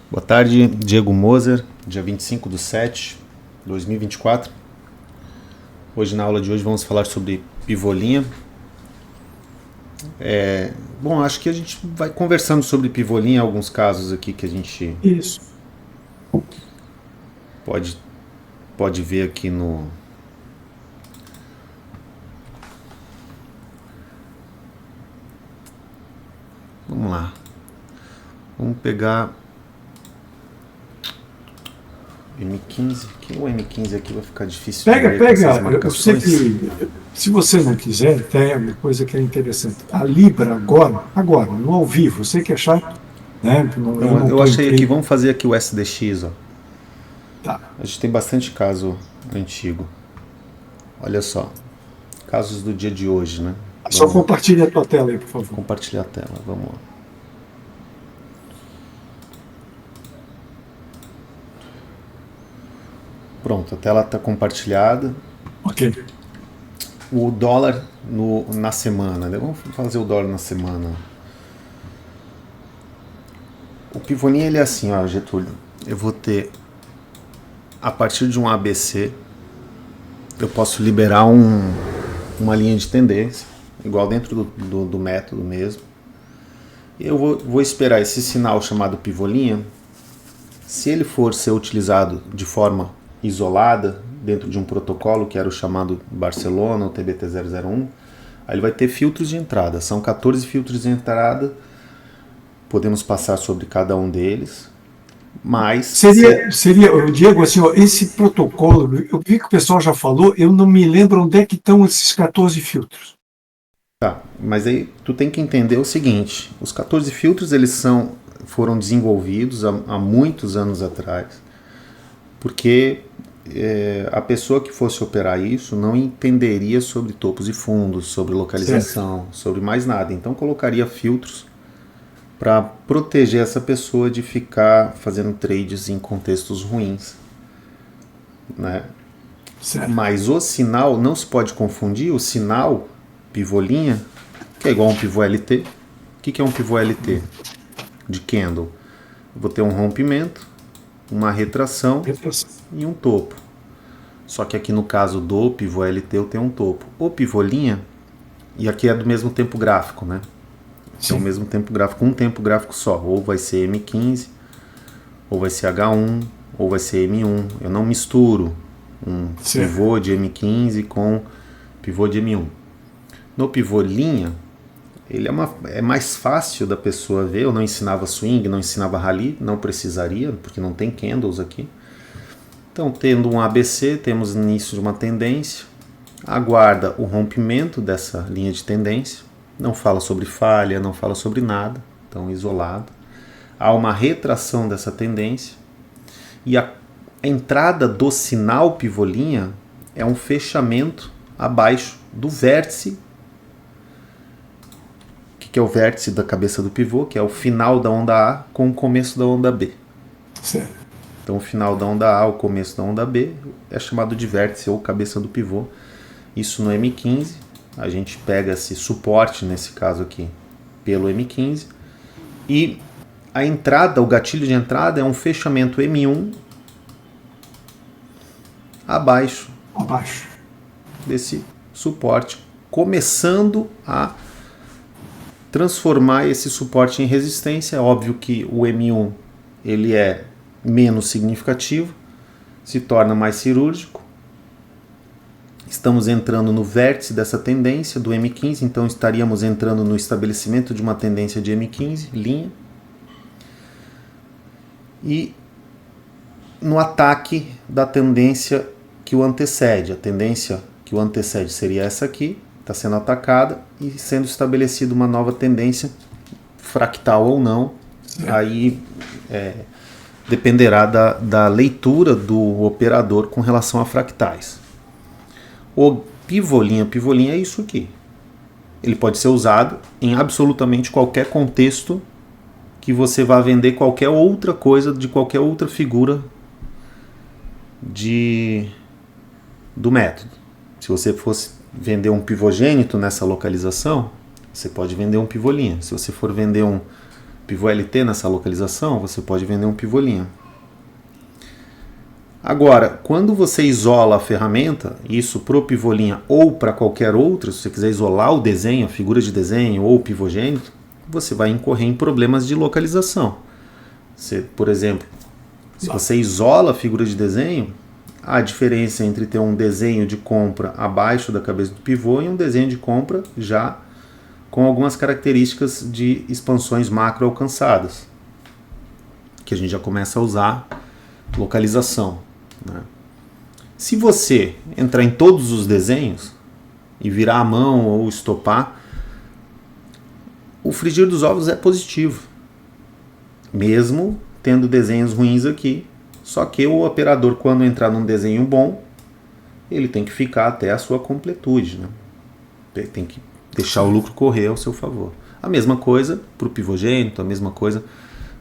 Boa tarde, Diego Moser, dia 25/7/2024. Hoje, na aula de hoje, vamos falar sobre pivolinha. Bom, acho que a gente vai conversando sobre pivolinha, alguns casos aqui que a gente Isso. pode, pode ver aqui no... Vamos lá, vamos pegar M15, que o M15 aqui vai ficar difícil de Pega, ler com essas pega. Eu sei marcações. que, se você não quiser, tem uma coisa que é interessante. A Libra agora, no ao vivo, eu sei que é chato, né? Eu Então, não eu estou em achei aqui, treino. vamos fazer aqui o SDX, ó. Tá. A gente tem bastante caso antigo. Olha só, casos do dia de hoje, né? Só Vamos compartilhe a tua tela aí, por favor. compartilhar a tela, vamos lá. Pronto, a tela está compartilhada. Ok. O dólar na semana, né? Vamos fazer o dólar na semana. O pivolinha ele é assim, ó, Getúlio. Eu vou ter, a partir de um ABC, eu posso liberar uma linha de tendência, igual dentro do método mesmo. Eu vou esperar esse sinal chamado pivolinha. Se ele for ser utilizado de forma isolada, dentro de um protocolo que era o chamado Barcelona, o TBT001, aí ele vai ter filtros de entrada. São 14 filtros de entrada, podemos passar sobre cada um deles, mas Diego, assim, ó, esse protocolo, eu vi que o pessoal já falou, eu não me lembro onde é que estão esses 14 filtros. tá, mas aí tu tem que entender o seguinte, os 14 filtros foram desenvolvidos há muitos anos atrás, porque a pessoa que fosse operar isso não entenderia sobre topos e fundos, sobre Certo. localização, sobre mais nada. Então colocaria filtros para proteger essa pessoa de ficar fazendo trades em contextos ruins, né? Certo. Mas o sinal não se pode confundir. O sinal pivolinha, que é igual a um pivô LT. O que é um pivô LT? De candle. Eu vou ter um rompimento, uma retração e um topo. Só que aqui no caso do pivô LT eu tenho um topo. O pivolinha, e aqui é do mesmo tempo gráfico, né? Que é o Sim. mesmo tempo gráfico, um tempo gráfico só. Ou vai ser M15, ou vai ser H1, ou vai ser M1. Eu não misturo um Certo. pivô de M15 com pivô de M1. No pivô linha, ele é mais fácil da pessoa ver. Eu não ensinava swing, não ensinava rally, não precisaria, porque não tem candles aqui. Então, tendo um ABC, temos início de uma tendência, aguarda o rompimento dessa linha de tendência, não fala sobre falha, não fala sobre nada, então isolado. Há uma retração dessa tendência e a entrada do sinal pivolinha é um fechamento abaixo do vértice, que é o vértice da cabeça do pivô, que é o final da onda A com o começo da onda B. Certo. Então o final da onda A, o começo da onda B, é chamado de vértice ou cabeça do pivô. Isso no M15, a gente pega esse suporte, nesse caso aqui, pelo M15, e a entrada, o gatilho de entrada é um fechamento M1 abaixo Abaixo. desse suporte, começando a transformar esse suporte em resistência. É óbvio que o M1 ele é menos significativo, se torna mais cirúrgico. Estamos entrando no vértice dessa tendência do M15, então estaríamos entrando no estabelecimento de uma tendência de M15, linha, e no ataque da tendência que o antecede. A tendência que o antecede seria essa aqui, está sendo atacada e sendo estabelecida uma nova tendência, fractal ou não, Certo. aí dependerá da leitura do operador com relação a fractais. O pivolinha é isso aqui. Ele pode ser usado em absolutamente qualquer contexto que você vá vender qualquer outra coisa de qualquer outra figura de, do método. Se você fosse vender um pivogênito nessa localização, você pode vender um pivolinha. Se você for vender um pivô LT nessa localização, você pode vender um pivô linha. Agora, quando você isola a ferramenta, isso para o pivô linha ou para qualquer outra, se você quiser isolar o desenho, a figura de desenho ou o pivogênito, você vai incorrer em problemas de localização. Por exemplo, se você isola a figura de desenho, a diferença entre ter um desenho de compra abaixo da cabeça do pivô e um desenho de compra já com algumas características de expansões macro alcançadas, que a gente já começa a usar localização, né? Se você entrar em todos os desenhos e virar a mão ou estopar, o frigir dos ovos é positivo, mesmo tendo desenhos ruins aqui. Só que o operador, quando entrar num desenho bom, ele tem que ficar até a sua completude, né? Tem que deixar o lucro correr ao seu favor. A mesma coisa para o pivogênito, a mesma coisa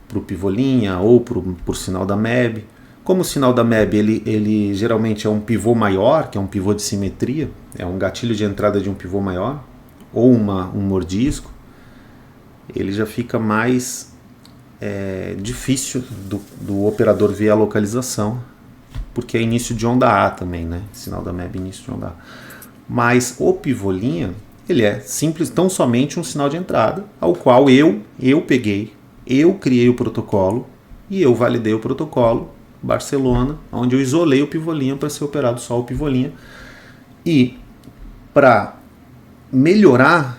para o pivô linha ou por sinal da MEB. Como o sinal da MEB ele geralmente é um pivô maior, que é um pivô de simetria, é um gatilho de entrada de um pivô maior, ou um mordisco, ele já fica mais difícil do operador ver a localização, porque é início de onda A também, né? Sinal da MEB, início de onda A. Mas o pivô linha, ele é simples, tão somente um sinal de entrada, ao qual eu peguei, eu criei o protocolo e eu validei o protocolo Barcelona, onde eu isolei o pivô linha para ser operado só o pivô linha. E para melhorar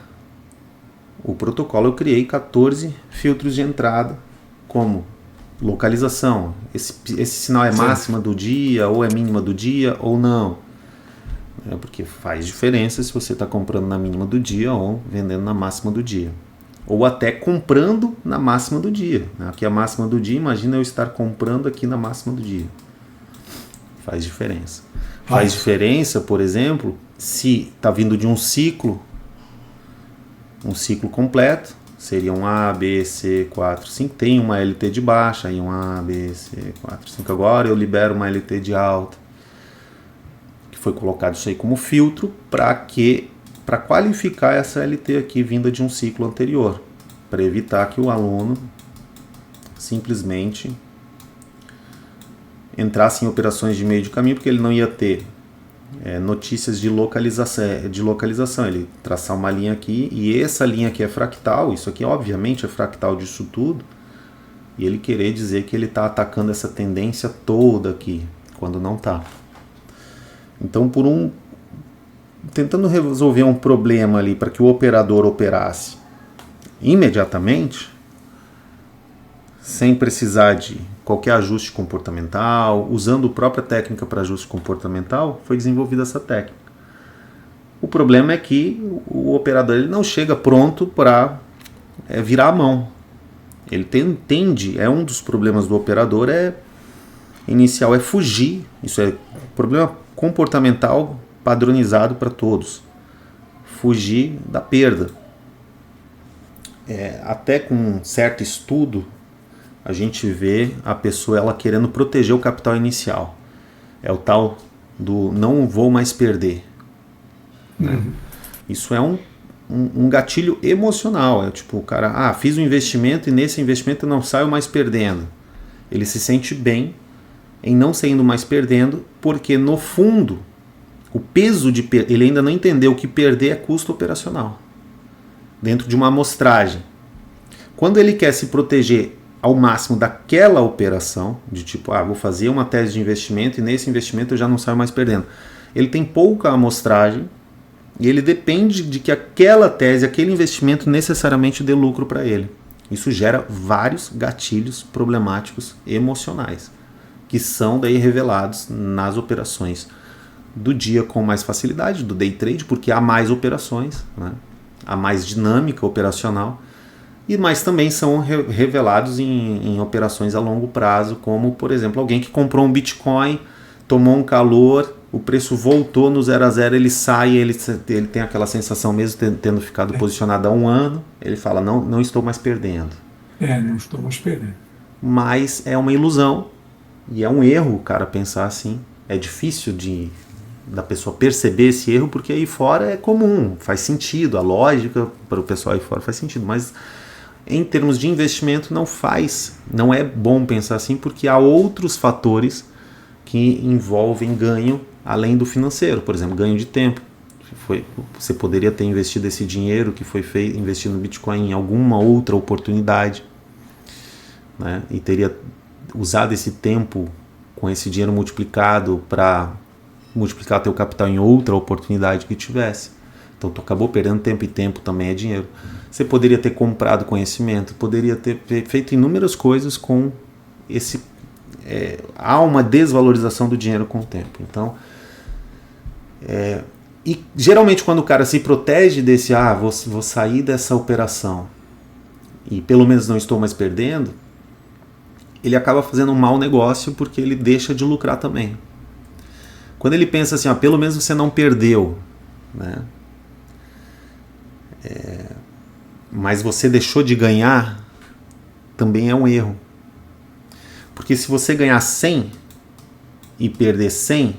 o protocolo, eu criei 14 filtros de entrada, como localização. Esse sinal é máxima do dia, ou é mínima do dia, ou não. Porque faz diferença se você está comprando na mínima do dia ou vendendo na máxima do dia. Ou até comprando na máxima do dia. Aqui é a máxima do dia, imagina eu estar comprando aqui na máxima do dia. Faz diferença. Faz diferença, por exemplo, se está vindo de um ciclo completo, seria um A, B, C, 4, 5. Tem uma LT de baixa, aí um A, B, C, 4, 5. Agora eu libero uma LT de alta. Que foi colocado isso aí como filtro para qualificar essa LT aqui vinda de um ciclo anterior, para evitar que o aluno simplesmente entrasse em operações de meio de caminho, porque ele não ia ter notícias de localização, ele traçar uma linha aqui, e essa linha aqui é fractal, isso aqui obviamente é fractal disso tudo, e ele querer dizer que ele está atacando essa tendência toda aqui, quando não está. Então, tentando resolver um problema ali para que o operador operasse imediatamente, sem precisar de qualquer ajuste comportamental, usando a própria técnica para ajuste comportamental, foi desenvolvida essa técnica. O problema é que o operador ele não chega pronto para virar a mão. Ele tende, um dos problemas do operador inicial é fugir. Isso é problema comportamental padronizado para todos. Fugir da perda. Até com um certo estudo, a gente vê a pessoa ela querendo proteger o capital inicial. É o tal do não vou mais perder. Né? Isso é um gatilho emocional. É tipo, o cara, fiz um investimento e nesse investimento eu não saio mais perdendo. Ele se sente bem em não saindo mais perdendo, porque no fundo, o peso de ele ainda não entendeu que perder é custo operacional. Dentro de uma amostragem. Quando ele quer se proteger ao máximo daquela operação, de tipo, vou fazer uma tese de investimento e nesse investimento eu já não saio mais perdendo. Ele tem pouca amostragem e ele depende de que aquela tese, aquele investimento necessariamente dê lucro para ele. Isso gera vários gatilhos problemáticos emocionais, que são daí revelados nas operações do dia com mais facilidade, do day trade, porque há mais operações, né? Há mais dinâmica operacional, mas também são revelados em operações a longo prazo, como, por exemplo, alguém que comprou um Bitcoin, tomou um calor, o preço voltou no 0 a 0, ele sai, ele tem aquela sensação mesmo tendo ficado posicionado há um ano, ele fala, não estou mais perdendo. Não estou mais perdendo. Mas é uma ilusão, e é um erro o cara pensar assim. É difícil da pessoa perceber esse erro, porque aí fora é comum, faz sentido, a lógica para o pessoal aí fora faz sentido, mas em termos de investimento não é bom pensar assim, porque há outros fatores que envolvem ganho além do financeiro, por exemplo, ganho de tempo. Você poderia ter investido esse dinheiro que foi investido no Bitcoin em alguma outra oportunidade, né? E teria usado esse tempo com esse dinheiro multiplicado para multiplicar teu capital em outra oportunidade que tivesse. Então tu acabou perdendo tempo, e tempo também é dinheiro. Você poderia ter comprado conhecimento, poderia ter feito inúmeras coisas com esse... há uma desvalorização do dinheiro com o tempo. Então, e geralmente quando o cara se protege desse, vou sair dessa operação e pelo menos não estou mais perdendo, ele acaba fazendo um mau negócio porque ele deixa de lucrar também. Quando ele pensa assim, pelo menos você não perdeu, né? Mas você deixou de ganhar, também é um erro. Porque se você ganhar 100 e perder 100,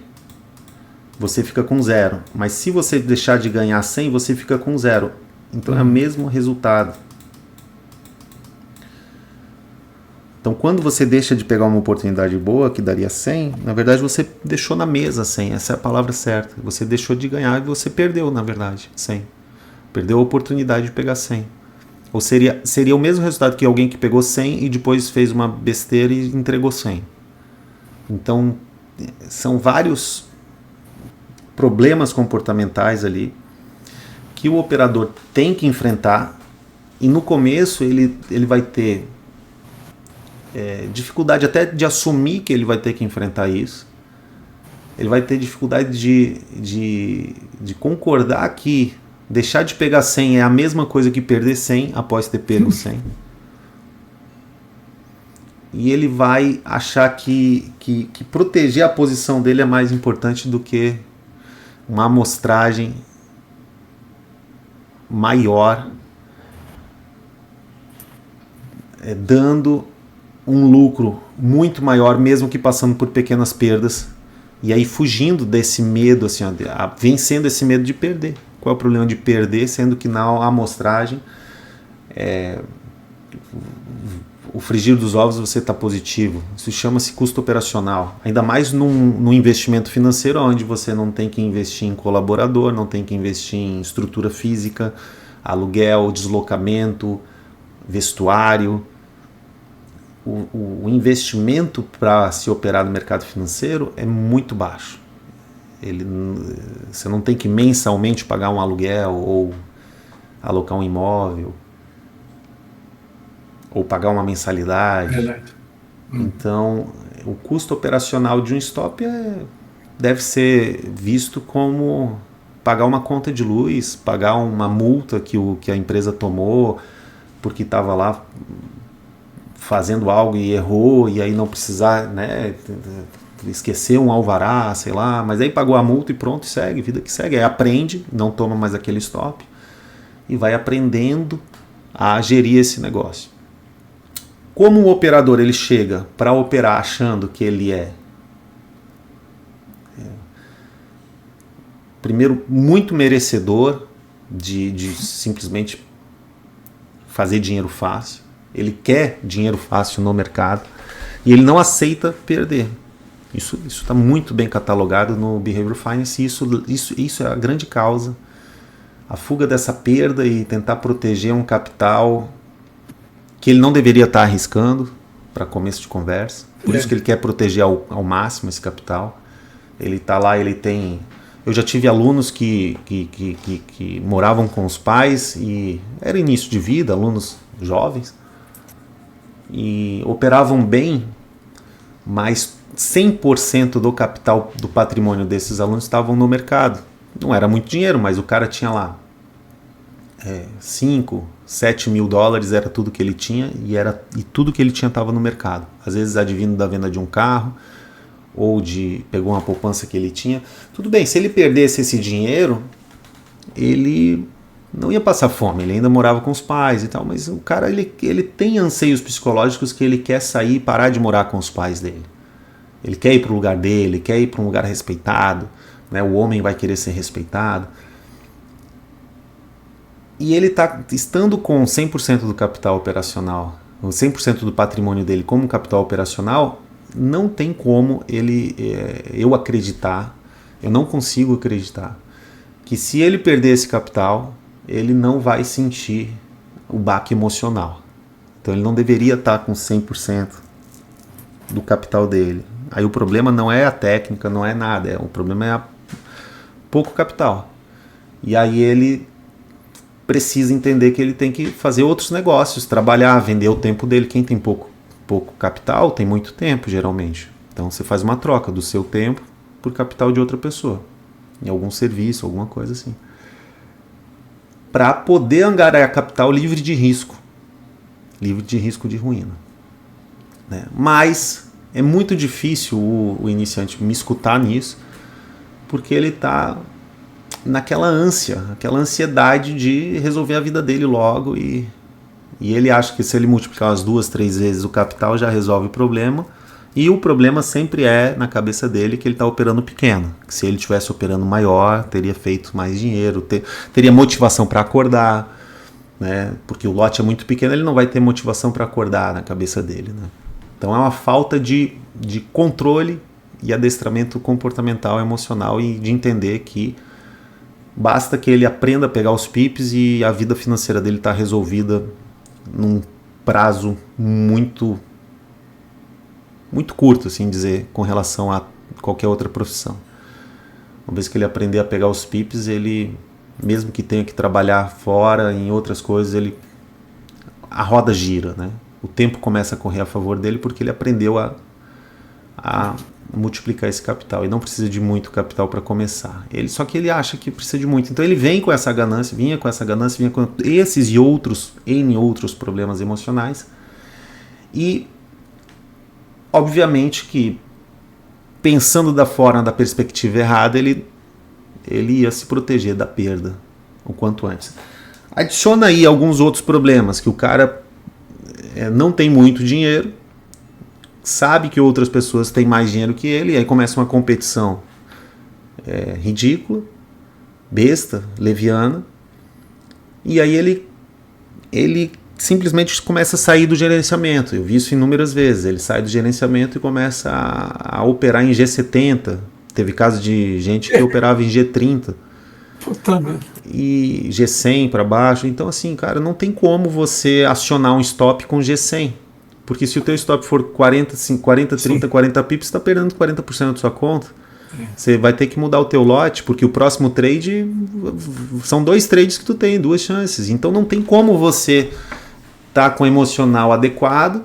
você fica com 0. Mas se você deixar de ganhar 100, você fica com 0. Então é o mesmo resultado. Então quando você deixa de pegar uma oportunidade boa, que daria 100, na verdade você deixou na mesa 100. Essa é a palavra certa. Você deixou de ganhar e você perdeu, na verdade, 100. Perdeu a oportunidade de pegar 100. Ou seria o mesmo resultado que alguém que pegou 100 e depois fez uma besteira e entregou 100. Então, são vários problemas comportamentais ali que o operador tem que enfrentar, e no começo ele vai ter dificuldade até de assumir que ele vai ter que enfrentar isso. Ele vai ter dificuldade de concordar que deixar de pegar 100 é a mesma coisa que perder 100 após ter pego 100. E ele vai achar que proteger a posição dele é mais importante do que uma amostragem maior, dando um lucro muito maior, mesmo que passando por pequenas perdas, e aí fugindo desse medo, assim, vencendo esse medo de perder. Qual é o problema de perder, sendo que na amostragem, o frigir dos ovos você está positivo? Isso chama-se custo operacional. Ainda mais num investimento financeiro, onde você não tem que investir em colaborador, não tem que investir em estrutura física, aluguel, deslocamento, vestuário. O investimento para se operar no mercado financeiro é muito baixo. Você não tem que mensalmente pagar um aluguel ou alocar um imóvel ou pagar uma mensalidade. Então, o custo operacional de um stop deve ser visto como pagar uma conta de luz, pagar uma multa que a empresa tomou porque estava lá fazendo algo e errou, e aí não precisar, né, esquecer um alvará, sei lá, mas aí pagou a multa e pronto, segue, vida que segue. Aí aprende, não toma mais aquele stop e vai aprendendo a gerir esse negócio. Como o operador ele chega para operar achando que ele primeiro, muito merecedor de simplesmente fazer dinheiro fácil. Ele quer dinheiro fácil no mercado e ele não aceita perder. Isso está muito bem catalogado no Behavioral Finance, e isso é a grande causa. A fuga dessa perda e tentar proteger um capital que ele não deveria estar arriscando para começo de conversa. Por isso que ele quer proteger ao máximo esse capital. Ele está lá, ele tem... Eu já tive alunos que moravam com os pais e era início de vida, alunos jovens, e operavam bem, mas 100% do capital do patrimônio desses alunos estavam no mercado. Não era muito dinheiro, mas o cara tinha lá 5, 7 mil dólares, era tudo que ele tinha, e tudo que ele tinha estava no mercado. Às vezes advindo da venda de um carro, ou pegou uma poupança que ele tinha. Tudo bem, se ele perdesse esse dinheiro, ele não ia passar fome, ele ainda morava com os pais e tal, mas o cara ele tem anseios psicológicos que ele quer sair e parar de morar com os pais dele. Ele quer ir para o lugar dele, quer ir para um lugar respeitado, né? O homem vai querer ser respeitado. E ele está estando com 100% do capital operacional, 100% do patrimônio dele como capital operacional, não tem como eu acreditar, eu não consigo acreditar, que se ele perder esse capital, ele não vai sentir o baque emocional. Então ele não deveria estar com 100% do capital dele. Aí o problema não é a técnica, não é nada, o problema é pouco capital. E aí ele precisa entender que ele tem que fazer outros negócios, trabalhar, vender o tempo dele. Quem tem pouco capital tem muito tempo, geralmente. Então você faz uma troca do seu tempo por capital de outra pessoa, em algum serviço, alguma coisa assim, para poder angariar capital livre de risco de ruína, né? Mas é muito difícil o iniciante me escutar nisso, porque ele está naquela ânsia, aquela ansiedade de resolver a vida dele logo, e ele acha que se ele multiplicar umas 2, 3 vezes o capital já resolve o problema, e o problema sempre é na cabeça dele que ele está operando pequeno, que se ele estivesse operando maior, teria feito mais dinheiro, teria motivação para acordar, né? Porque o lote é muito pequeno, ele não vai ter motivação para acordar na cabeça dele, né? Então é uma falta de controle e adestramento comportamental, emocional, e de entender que basta que ele aprenda a pegar os pips e a vida financeira dele está resolvida num prazo muito curto, assim dizer, com relação a qualquer outra profissão. Uma vez que ele aprender a pegar os pips, ele, mesmo que tenha que trabalhar fora em outras coisas, a roda gira, né? O tempo começa a correr a favor dele porque ele aprendeu a multiplicar esse capital, e não precisa de muito capital para começar. Só que ele acha que precisa de muito. Então ele vinha com essa ganância, vinha com esses e outros problemas emocionais. E obviamente que, pensando da perspectiva errada, ele ia se proteger da perda o quanto antes. Adiciona aí alguns outros problemas, que o cara não tem muito dinheiro, sabe que outras pessoas têm mais dinheiro que ele, e aí começa uma competição ridícula, besta, leviana, e aí ele simplesmente começa a sair do gerenciamento. Eu vi isso inúmeras vezes. Ele sai do gerenciamento e começa a operar em G70. Teve caso de gente que operava em G30 e G100 para baixo. Então assim, cara, não tem como você acionar um stop com G100, porque se o teu stop for 40, 30, 40 pips, você está perdendo 40% da sua conta. Você vai ter que mudar o teu lote, porque o próximo trade são 2 trades que tu tem, 2 chances. Então não tem como você estar com o emocional adequado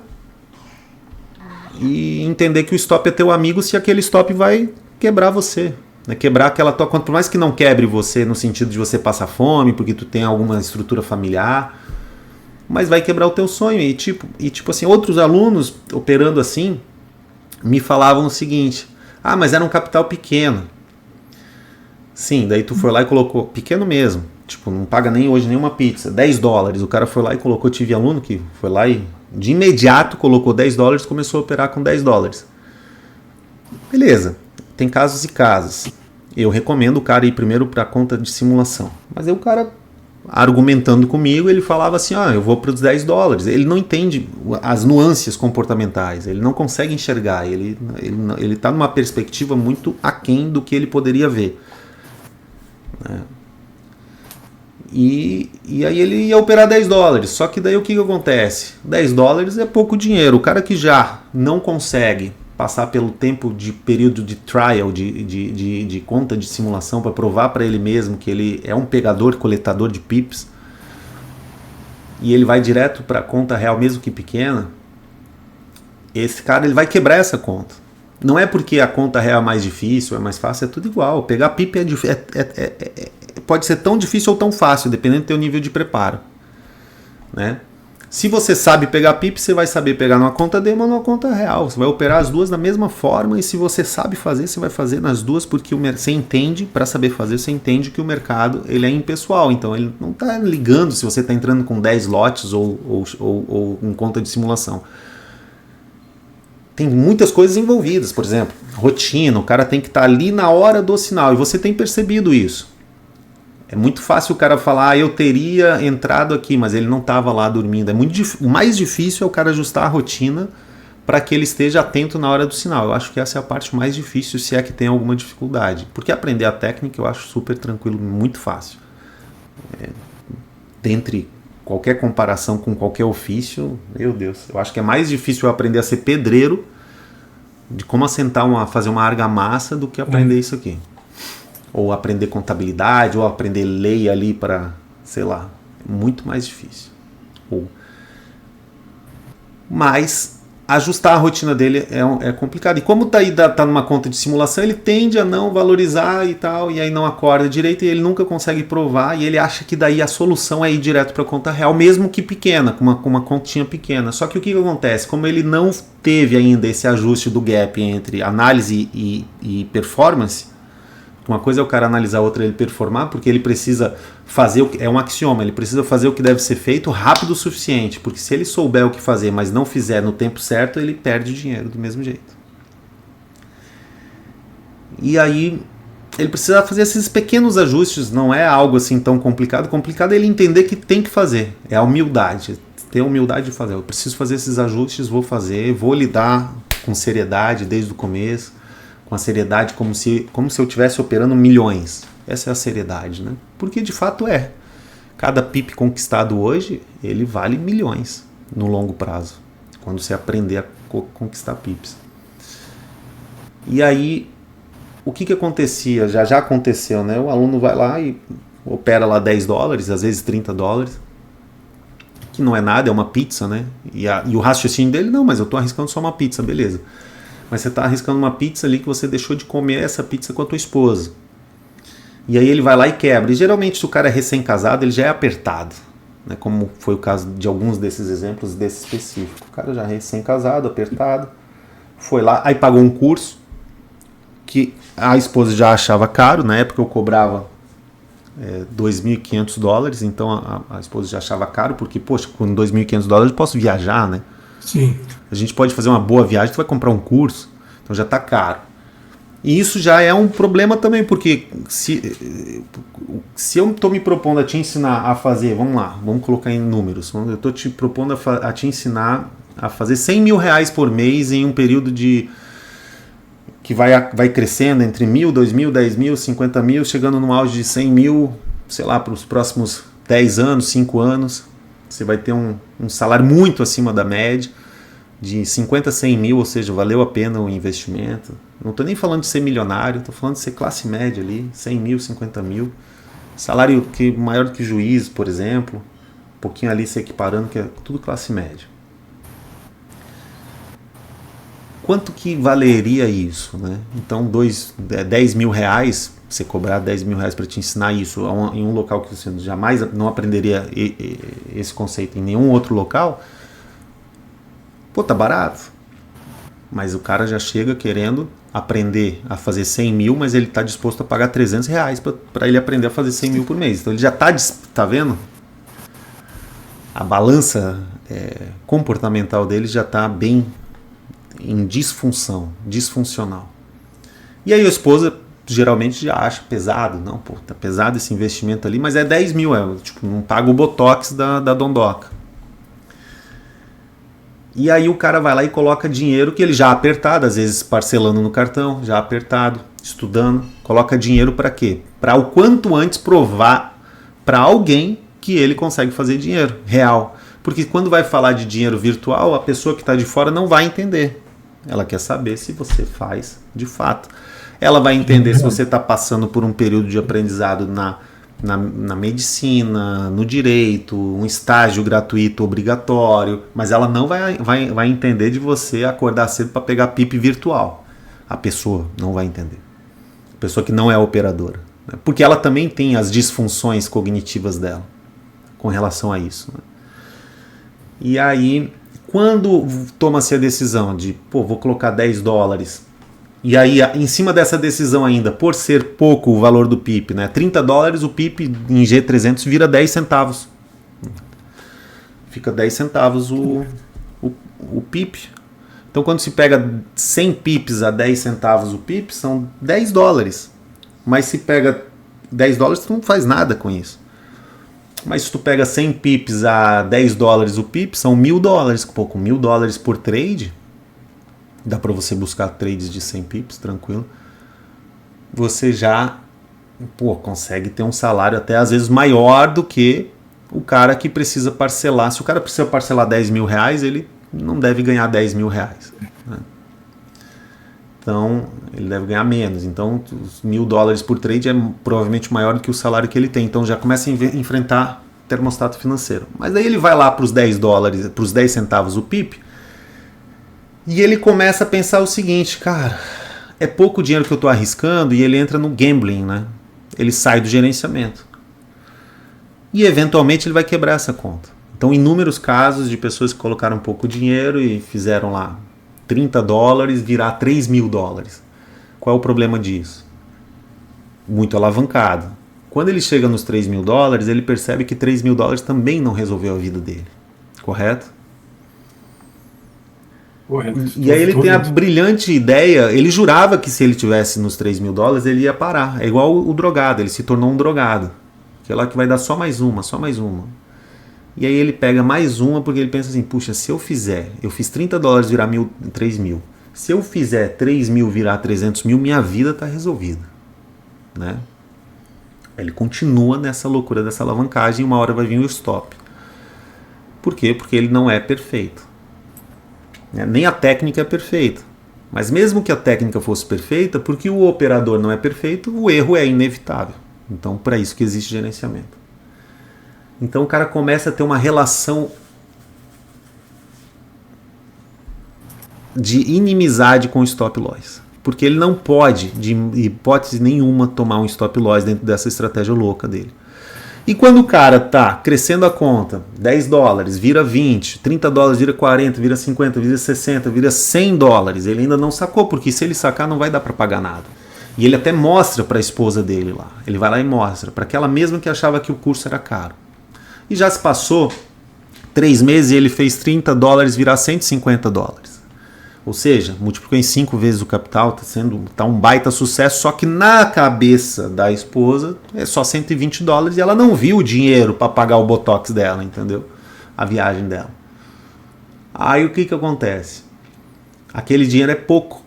e entender que o stop é teu amigo, se aquele stop vai quebrar você, né? Quebrar aquela tua conta, por mais que não quebre você no sentido de você passar fome, porque tu tem alguma estrutura familiar, mas vai quebrar o teu sonho. E tipo assim, outros alunos operando assim me falavam o seguinte: ah, mas era um capital pequeno. Sim, daí tu foi lá e colocou, pequeno mesmo, tipo, não paga nem hoje nenhuma pizza, $10. O cara foi lá e colocou, tive aluno que foi lá e de imediato colocou $10 e começou a operar com $10. Beleza, tem casos e casos. Eu recomendo o cara ir primeiro para a conta de simulação. Mas aí o cara, argumentando comigo, ele falava assim: eu vou para os $10. Ele não entende as nuances comportamentais, ele não consegue enxergar, ele está numa perspectiva muito aquém do que ele poderia ver, né? E aí ele ia operar $10. Só que daí o que acontece? $10 é pouco dinheiro. O cara que já não consegue passar pelo período de trial, de conta de simulação, para provar para ele mesmo que ele é um coletador de pips, e ele vai direto para a conta real, mesmo que pequena, esse cara ele vai quebrar essa conta. Não é porque a conta real é mais difícil, é mais fácil, é tudo igual. Pegar pip pode ser tão difícil ou tão fácil, dependendo do teu nível de preparo, né? Se você sabe pegar pip, você vai saber pegar numa conta demo ou numa conta real. Você vai operar as duas da mesma forma, e se você sabe fazer, você vai fazer nas duas, porque você entende, para saber fazer, você entende que o mercado ele é impessoal. Então ele não está ligando se você está entrando com 10 lotes ou em conta de simulação. Tem muitas coisas envolvidas, por exemplo, rotina, o cara tem que estar ali na hora do sinal, e você tem percebido isso. É muito fácil o cara falar, eu teria entrado aqui, mas ele não estava lá dormindo. O mais difícil é o cara ajustar a rotina para que ele esteja atento na hora do sinal. Eu acho que essa é a parte mais difícil, se é que tem alguma dificuldade. Porque aprender a técnica eu acho super tranquilo, muito fácil. Dentre qualquer comparação com qualquer ofício, meu Deus, eu acho que é mais difícil eu aprender a ser pedreiro, de como fazer uma argamassa, do que aprender isso aqui. Ou aprender contabilidade, ou aprender lei ali para, sei lá, é muito mais difícil. Mas ajustar a rotina dele é complicado. E como tá numa conta de simulação, ele tende a não valorizar e tal, e aí não acorda direito, e ele nunca consegue provar, e ele acha que daí a solução é ir direto para a conta real, mesmo que pequena, com uma continha pequena. Só que o que acontece? Como ele não teve ainda esse ajuste do gap entre análise e performance, uma coisa é o cara analisar, outra é ele performar, porque ele precisa fazer, é um axioma, ele precisa fazer o que deve ser feito rápido o suficiente, porque se ele souber o que fazer, mas não fizer no tempo certo, ele perde dinheiro do mesmo jeito. E aí ele precisa fazer esses pequenos ajustes, não é algo assim tão complicado. Complicado é ele entender que tem que fazer, é a humildade, ter a humildade de fazer. Eu preciso fazer esses ajustes, vou fazer, vou lidar com seriedade desde o começo, com a seriedade como se eu estivesse operando milhões. Essa é a seriedade, né? Porque de fato é. Cada PIP conquistado hoje, ele vale milhões no longo prazo, quando você aprender a conquistar PIPs. E aí, o que acontecia? Já aconteceu, né? O aluno vai lá e opera lá $10, às vezes $30, que não é nada, é uma pizza, né? E o raciocínio dele, não, mas eu estou arriscando só uma pizza, beleza. Mas você está arriscando uma pizza ali que você deixou de comer essa pizza com a tua esposa. E aí ele vai lá e quebra. E geralmente, se o cara é recém-casado, ele já é apertado, né? Como foi o caso de alguns desses exemplos, desse específico. O cara já é recém-casado, apertado, foi lá, aí pagou um curso que a esposa já achava caro. Na época eu cobrava $2.500, então a esposa já achava caro, porque, poxa, com $2.500 eu posso viajar, né? Sim. A gente pode fazer uma boa viagem, tu vai comprar um curso, então já está caro. E isso já é um problema também, porque se eu estou me propondo a te ensinar a fazer, vamos lá, vamos colocar em números, eu estou te propondo a te ensinar a fazer R$100 mil por mês em um período que vai crescendo entre 1.000, 2.000, 10.000, 50 mil, chegando no auge de 100 mil, sei lá, para os próximos 10 anos, 5 anos, você vai ter um salário muito acima da média, de 50 a 100 mil, ou seja, valeu a pena o investimento. Não estou nem falando de ser milionário, estou falando de ser classe média ali, 100 mil, 50 mil. Salário maior do que juiz, por exemplo, um pouquinho ali se equiparando, que é tudo classe média. Quanto que valeria isso, né? Então, R$10 mil, você cobrar R$10 mil para te ensinar isso em um local que você jamais não aprenderia esse conceito em nenhum outro local, pô, tá barato. Mas o cara já chega querendo aprender a fazer 100 mil, mas ele está disposto a pagar R$300 para ele aprender a fazer 100 mil por mês. Então ele já tá vendo? A balança comportamental dele já está bem em disfuncional. E aí a esposa geralmente já acha pesado. Não, pô, tá pesado esse investimento ali, mas é 10 mil, tipo, não paga o botox da dondoca. E aí o cara vai lá e coloca dinheiro que ele já apertado, às vezes parcelando no cartão, já apertado, estudando, coloca dinheiro para quê? Para o quanto antes provar para alguém que ele consegue fazer dinheiro real. Porque quando vai falar de dinheiro virtual, a pessoa que está de fora não vai entender. Ela quer saber se você faz de fato. Ela vai entender se você está passando por um período de aprendizado na medicina, no direito, um estágio gratuito obrigatório, mas ela não vai entender de você acordar cedo para pegar PIP virtual. A pessoa não vai entender. A pessoa que não é operadora. Né? Porque ela também tem as disfunções cognitivas dela com relação a isso. Né? E aí, quando toma-se a decisão de, vou colocar $10, e aí, em cima dessa decisão ainda, por ser pouco o valor do PIP, né? $30, o PIP em G300 vira 10 centavos. Fica 10 centavos o PIP. Então, quando se pega 100 PIPs a 10 centavos o PIP, são $10. Mas se pega $10 tu não faz nada com isso. Mas se tu pega 100 pips a $10 o pip, são $1.000. Pô, com $1.000 por trade, dá para você buscar trades de 100 pips, tranquilo. Você já, consegue ter um salário até às vezes maior do que o cara que precisa parcelar. Se o cara precisa parcelar R$10.000, ele não deve ganhar R$10.000, né? Então, ele deve ganhar menos. Então, os $1.000 por trade é provavelmente maior do que o salário que ele tem. Então, já começa a enfrentar termostato financeiro. Mas daí ele vai lá para os $10, para os 10 centavos o pip, e ele começa a pensar o seguinte, cara, é pouco dinheiro que eu estou arriscando, e ele entra no gambling, né? Ele sai do gerenciamento. E, eventualmente, ele vai quebrar essa conta. Então, inúmeros casos de pessoas que colocaram pouco dinheiro e fizeram lá $30 virar $3.000. Qual é o problema disso? Muito alavancado. Quando ele chega nos $3.000, ele percebe que $3.000 também não resolveu a vida dele. Correto? Correto. E aí ele tem a brilhante ideia, ele jurava que se ele tivesse nos $3.000 ele ia parar. É igual o drogado, ele se tornou um drogado. Que é lá que vai dar só mais uma, só mais uma. E aí ele pega mais uma porque ele pensa assim, puxa, se eu fiz $30 virar 3.000. Se eu fizer 3.000 virar 300.000, minha vida está resolvida, né? Ele continua nessa loucura dessa alavancagem e uma hora vai vir o stop. Por quê? Porque ele não é perfeito. Nem a técnica é perfeita. Mas mesmo que a técnica fosse perfeita, porque o operador não é perfeito, o erro é inevitável. Então, para isso que existe gerenciamento. Então o cara começa a ter uma relação de inimizade com o stop loss. Porque ele não pode, de hipótese nenhuma, tomar um stop loss dentro dessa estratégia louca dele. E quando o cara tá crescendo a conta, $10 vira 20, $30 vira 40, vira 50, vira 60, vira $100, ele ainda não sacou, porque se ele sacar não vai dar para pagar nada. E ele até mostra para a esposa dele lá. Ele vai lá e mostra, para aquela mesma que achava que o curso era caro. E já se passou 3 meses e ele fez $30 virar $150. Ou seja, multiplicou em 5 vezes o capital, tá um baita sucesso, só que na cabeça da esposa é só $120 e ela não viu o dinheiro para pagar o botox dela, entendeu? A viagem dela. Aí o que acontece? Aquele dinheiro é pouco.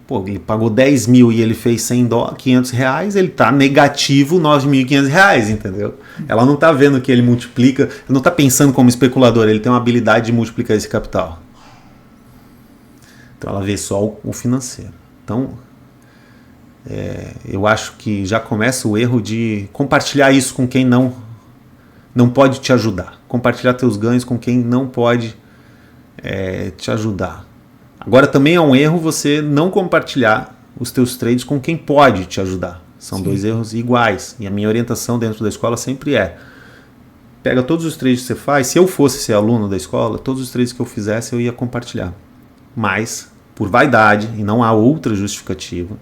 Pô, ele pagou 10.000 e ele fez R$500, ele tá negativo R$9.500, entendeu? Ela não tá vendo que ele multiplica, não tá pensando como especulador, ele tem uma habilidade de multiplicar esse capital. Então ela vê só o financeiro. Então, eu acho que já começa o erro de compartilhar isso com quem não pode te ajudar. Compartilhar teus ganhos com quem não pode te ajudar. Agora também é um erro você não compartilhar os teus trades com quem pode te ajudar. São Sim. 2 erros iguais. E a minha orientação dentro da escola sempre pega todos os trades que você faz. Se eu fosse ser aluno da escola, todos os trades que eu fizesse eu ia compartilhar. Mas, por vaidade, e não há outra justificativa,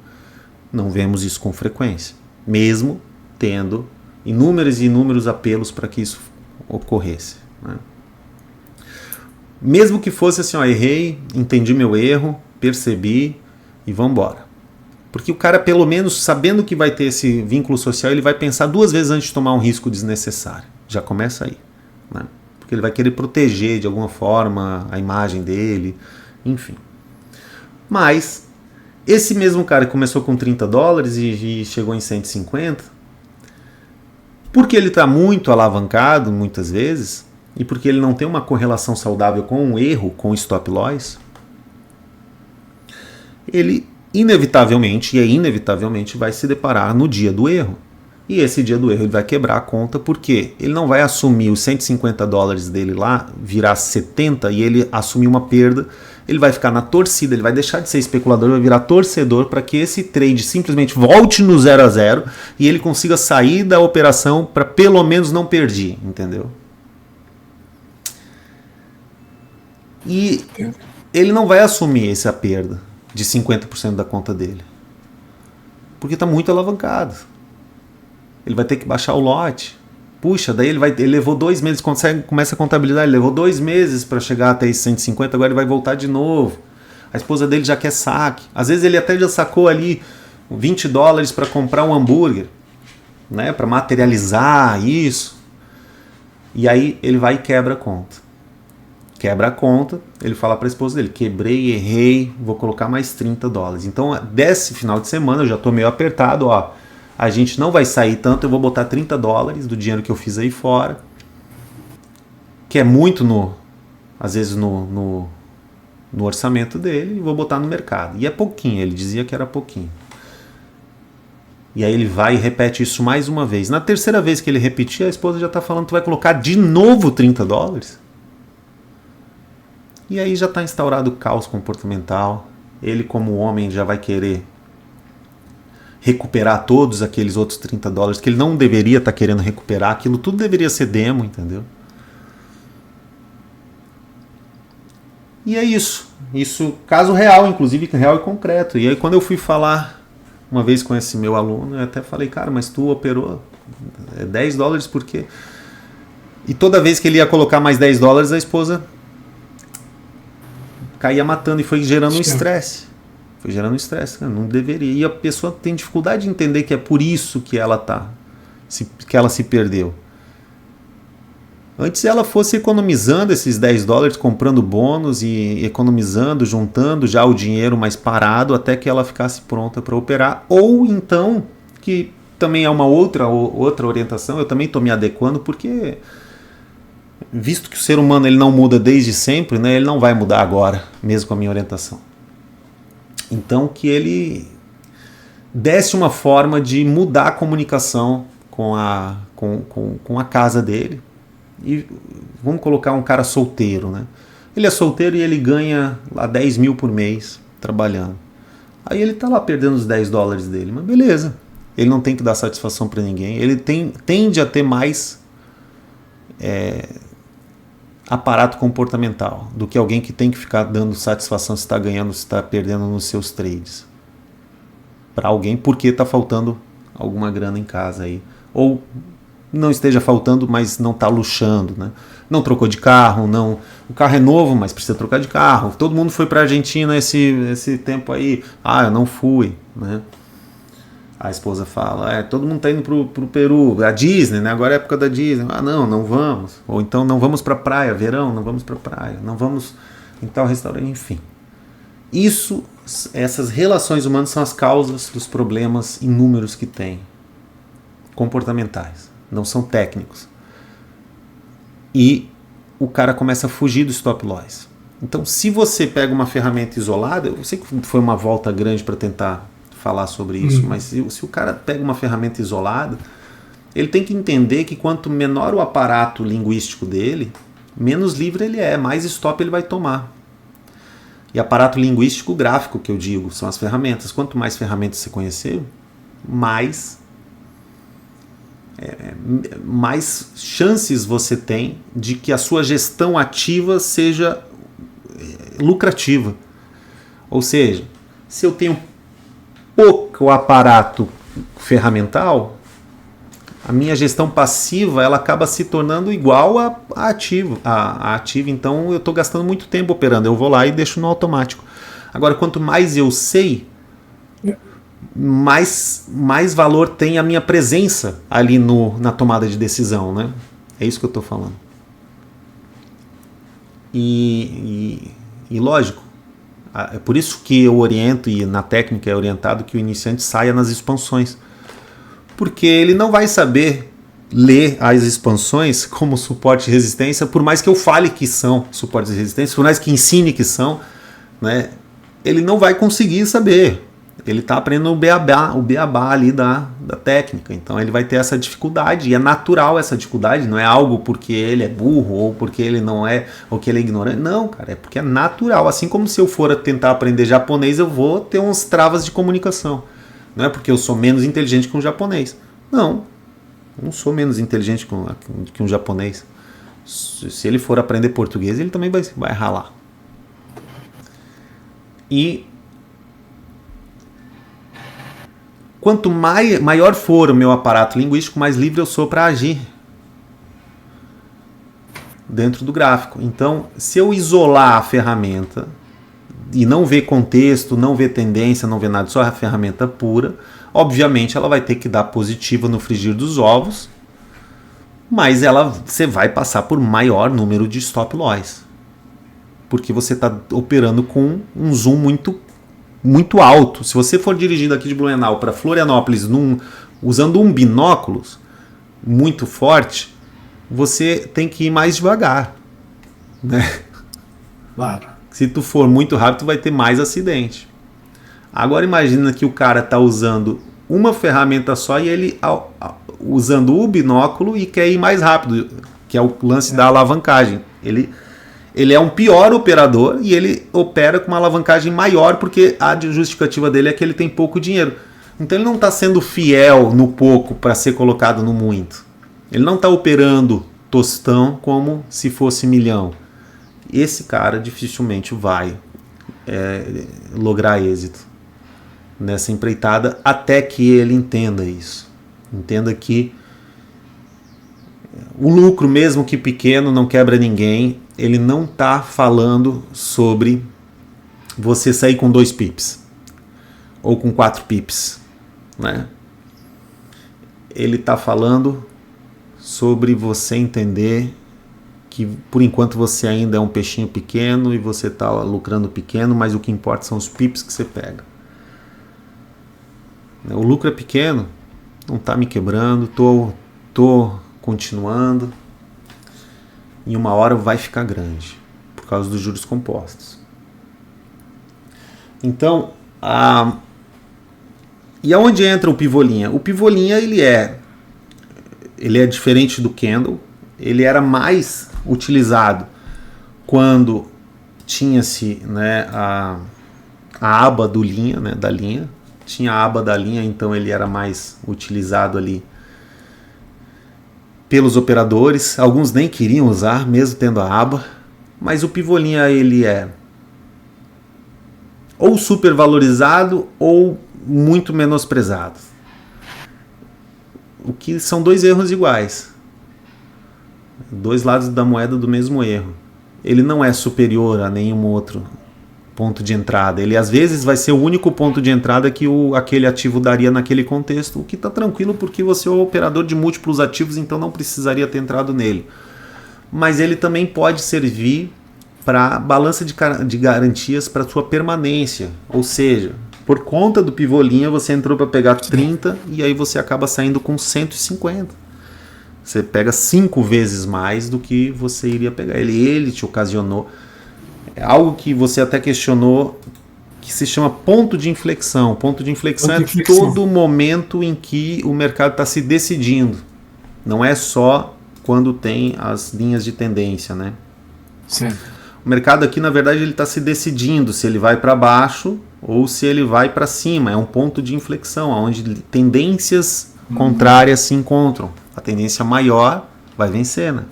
não vemos isso com frequência. Mesmo tendo inúmeros e inúmeros apelos para que isso ocorresse, né? Mesmo que fosse assim, errei, entendi meu erro, percebi e vamos embora. Porque o cara, pelo menos, sabendo que vai ter esse vínculo social, ele vai pensar 2 vezes antes de tomar um risco desnecessário. Já começa aí, né? Porque ele vai querer proteger de alguma forma a imagem dele, enfim. Mas, esse mesmo cara que começou com $30 e chegou em 150, porque ele está muito alavancado, muitas vezes, e porque ele não tem uma correlação saudável com o erro, com o stop loss, ele inevitavelmente vai se deparar no dia do erro. E esse dia do erro ele vai quebrar a conta porque ele não vai assumir os $150 dele lá, virar 70 e ele assumir uma perda. Ele vai ficar na torcida, ele vai deixar de ser especulador, vai virar torcedor para que esse trade simplesmente volte no 0 a 0 e ele consiga sair da operação para pelo menos não perder, entendeu? E ele não vai assumir essa perda de 50% da conta dele. Porque está muito alavancado. Ele vai ter que baixar o lote. Puxa, daí ele levou 2 meses, começa a contabilidade, ele levou 2 meses para chegar até esses 150, agora ele vai voltar de novo. A esposa dele já quer saque. Às vezes ele até já sacou ali $20 para comprar um hambúrguer. né, para materializar isso. E aí ele vai e quebra a conta. Quebra a conta, ele fala para a esposa dele, quebrei, errei, vou colocar mais $30. Então, desse final de semana, eu já estou meio apertado, ó, a gente não vai sair tanto, eu vou botar $30 do dinheiro que eu fiz aí fora, que é muito, às vezes, no orçamento dele, e vou botar no mercado. E é pouquinho, ele dizia que era pouquinho. E aí ele vai e repete isso mais uma vez. Na terceira vez que ele repetir, a esposa já está falando, tu vai colocar de novo $30? E aí já está instaurado o caos comportamental. Ele, como homem, já vai querer recuperar todos aqueles outros $30 que ele não deveria estar querendo recuperar. Aquilo tudo deveria ser demo, entendeu? E é isso. Isso, caso real, inclusive real e concreto. E aí quando eu fui falar uma vez com esse meu aluno, eu até falei, cara, mas tu operou $10 por quê? E toda vez que ele ia colocar mais $10, a esposa caía matando e foi gerando um estresse. Foi gerando um estresse, não deveria. E a pessoa tem dificuldade de entender que é por isso que ela que ela se perdeu. Antes ela fosse economizando esses $10, comprando bônus e economizando, juntando já o dinheiro mais parado até que ela ficasse pronta para operar. Ou então, que também é uma outra orientação, eu também estou me adequando porque, visto que o ser humano ele não muda desde sempre, né, ele não vai mudar agora, mesmo com a minha orientação. Então que ele desse uma forma de mudar a comunicação com a casa dele. E vamos colocar um cara solteiro, né? Ele é solteiro e ele ganha lá 10 mil por mês trabalhando. Aí ele tá lá perdendo os $10 dele, mas beleza. Ele não tem que dar satisfação para ninguém. Ele tende a ter mais aparato comportamental do que alguém que tem que ficar dando satisfação se está ganhando, se está perdendo nos seus trades. Para alguém porque está faltando alguma grana em casa aí. Ou não esteja faltando, mas não está luxando, né? Não trocou de carro, não. O carro é novo, mas precisa trocar de carro. Todo mundo foi para a Argentina esse tempo aí. Ah, eu não fui, né? A esposa fala, todo mundo está indo pro Peru, a Disney, né? Agora é a época da Disney. Ah, não vamos. Ou então não vamos para praia, verão, não vamos para praia, não vamos em tal restaurante, enfim. Essas relações humanas são as causas dos problemas inúmeros que tem, comportamentais. Não são técnicos. E o cara começa a fugir do stop loss. Então, se você pega uma ferramenta isolada, eu sei que foi uma volta grande para tentar falar sobre isso, mas se o cara pega uma ferramenta isolada, ele tem que entender que quanto menor o aparato linguístico dele, menos livre ele é, mais stop ele vai tomar. E aparato linguístico gráfico, que eu digo, são as ferramentas. Quanto mais ferramentas você conhecer, mais chances você tem de que a sua gestão ativa seja lucrativa. Ou seja, se eu tenho pouco aparato ferramental, a minha gestão passiva ela acaba se tornando igual a ativa. A ativa, então eu estou gastando muito tempo operando. Eu vou lá e deixo no automático. Agora, quanto mais eu sei, mais valor tem a minha presença ali na tomada de decisão, né? É isso que eu estou falando. E lógico, é por isso que eu oriento, e na técnica é orientado que o iniciante saia nas expansões. Porque ele não vai saber ler as expansões como suporte e resistência, por mais que eu fale que são suportes e resistências, por mais que ensine que são, né? Ele não vai conseguir saber. Ele está aprendendo o beabá ali da técnica. Então ele vai ter essa dificuldade. E é natural essa dificuldade. Não é algo porque ele é burro ou porque ele não é, ou que ele é ignorante. Não, cara. É porque é natural. Assim como se eu for tentar aprender japonês, eu vou ter umas travas de comunicação. Não é porque eu sou menos inteligente que um japonês. Não. Eu não sou menos inteligente que um japonês. Se ele for aprender português, ele também vai ralar. E quanto maior for o meu aparato linguístico, mais livre eu sou para agir dentro do gráfico. Então, se eu isolar a ferramenta e não ver contexto, não ver tendência, não ver nada, só a ferramenta pura, Obviamente ela vai ter que dar positiva no frigir dos ovos, mas você vai passar por maior número de stop loss, porque você está operando com um zoom muito alto. Se você for dirigindo aqui de Blumenau para Florianópolis usando um binóculo muito forte, você tem que ir mais devagar, né? Claro. Se tu for muito rápido, tu vai ter mais acidente. Agora imagina que o cara está usando uma ferramenta só e ele usando o binóculo e quer ir mais rápido, que é o lance da alavancagem. Ele é um pior operador e ele opera com uma alavancagem maior porque a justificativa dele é que ele tem pouco dinheiro. Então ele não está sendo fiel no pouco para ser colocado no muito. Ele não está operando tostão como se fosse milhão. Esse cara dificilmente vai lograr êxito nessa empreitada até que ele entenda isso. Entenda que o lucro, mesmo que pequeno, não quebra ninguém. Ele não está falando sobre você sair com 2 pips ou com 4 pips, né? Ele está falando sobre você entender que por enquanto você ainda é um peixinho pequeno e você está lucrando pequeno, mas o que importa são os pips que você pega. O lucro é pequeno, não está me quebrando, tô continuando. Em uma hora vai ficar grande, por causa dos juros compostos. Então, e aonde entra o pivolinha? O pivolinha, ele é diferente do candle, ele era mais utilizado quando tinha-se, né, a aba do linha, né, da linha, tinha a aba da linha, então ele era mais utilizado ali pelos operadores. Alguns nem queriam usar, mesmo tendo a aba, mas o pivolinha ele é ou super valorizado ou muito menosprezado. O que são 2 erros iguais. 2 lados da moeda do mesmo erro. Ele não é superior a nenhum outro ponto de entrada. Ele às vezes vai ser o único ponto de entrada que aquele ativo daria naquele contexto, o que está tranquilo porque você é um operador de múltiplos ativos, então não precisaria ter entrado nele. Mas ele também pode servir para balança de garantias para sua permanência. Ou seja, por conta do pivolinha você entrou para pegar 30 e aí você acaba saindo com 150. Você pega 5 vezes mais do que você iria pegar. Ele te ocasionou. É algo que você até questionou, que se chama ponto de inflexão. Ponto de inflexão é todo momento em que o mercado está se decidindo. Não é só quando tem as linhas de tendência, né? Certo. O mercado aqui, na verdade, ele está se decidindo se ele vai para baixo ou se ele vai para cima. É um ponto de inflexão, onde tendências contrárias se encontram. A tendência maior vai vencer, né?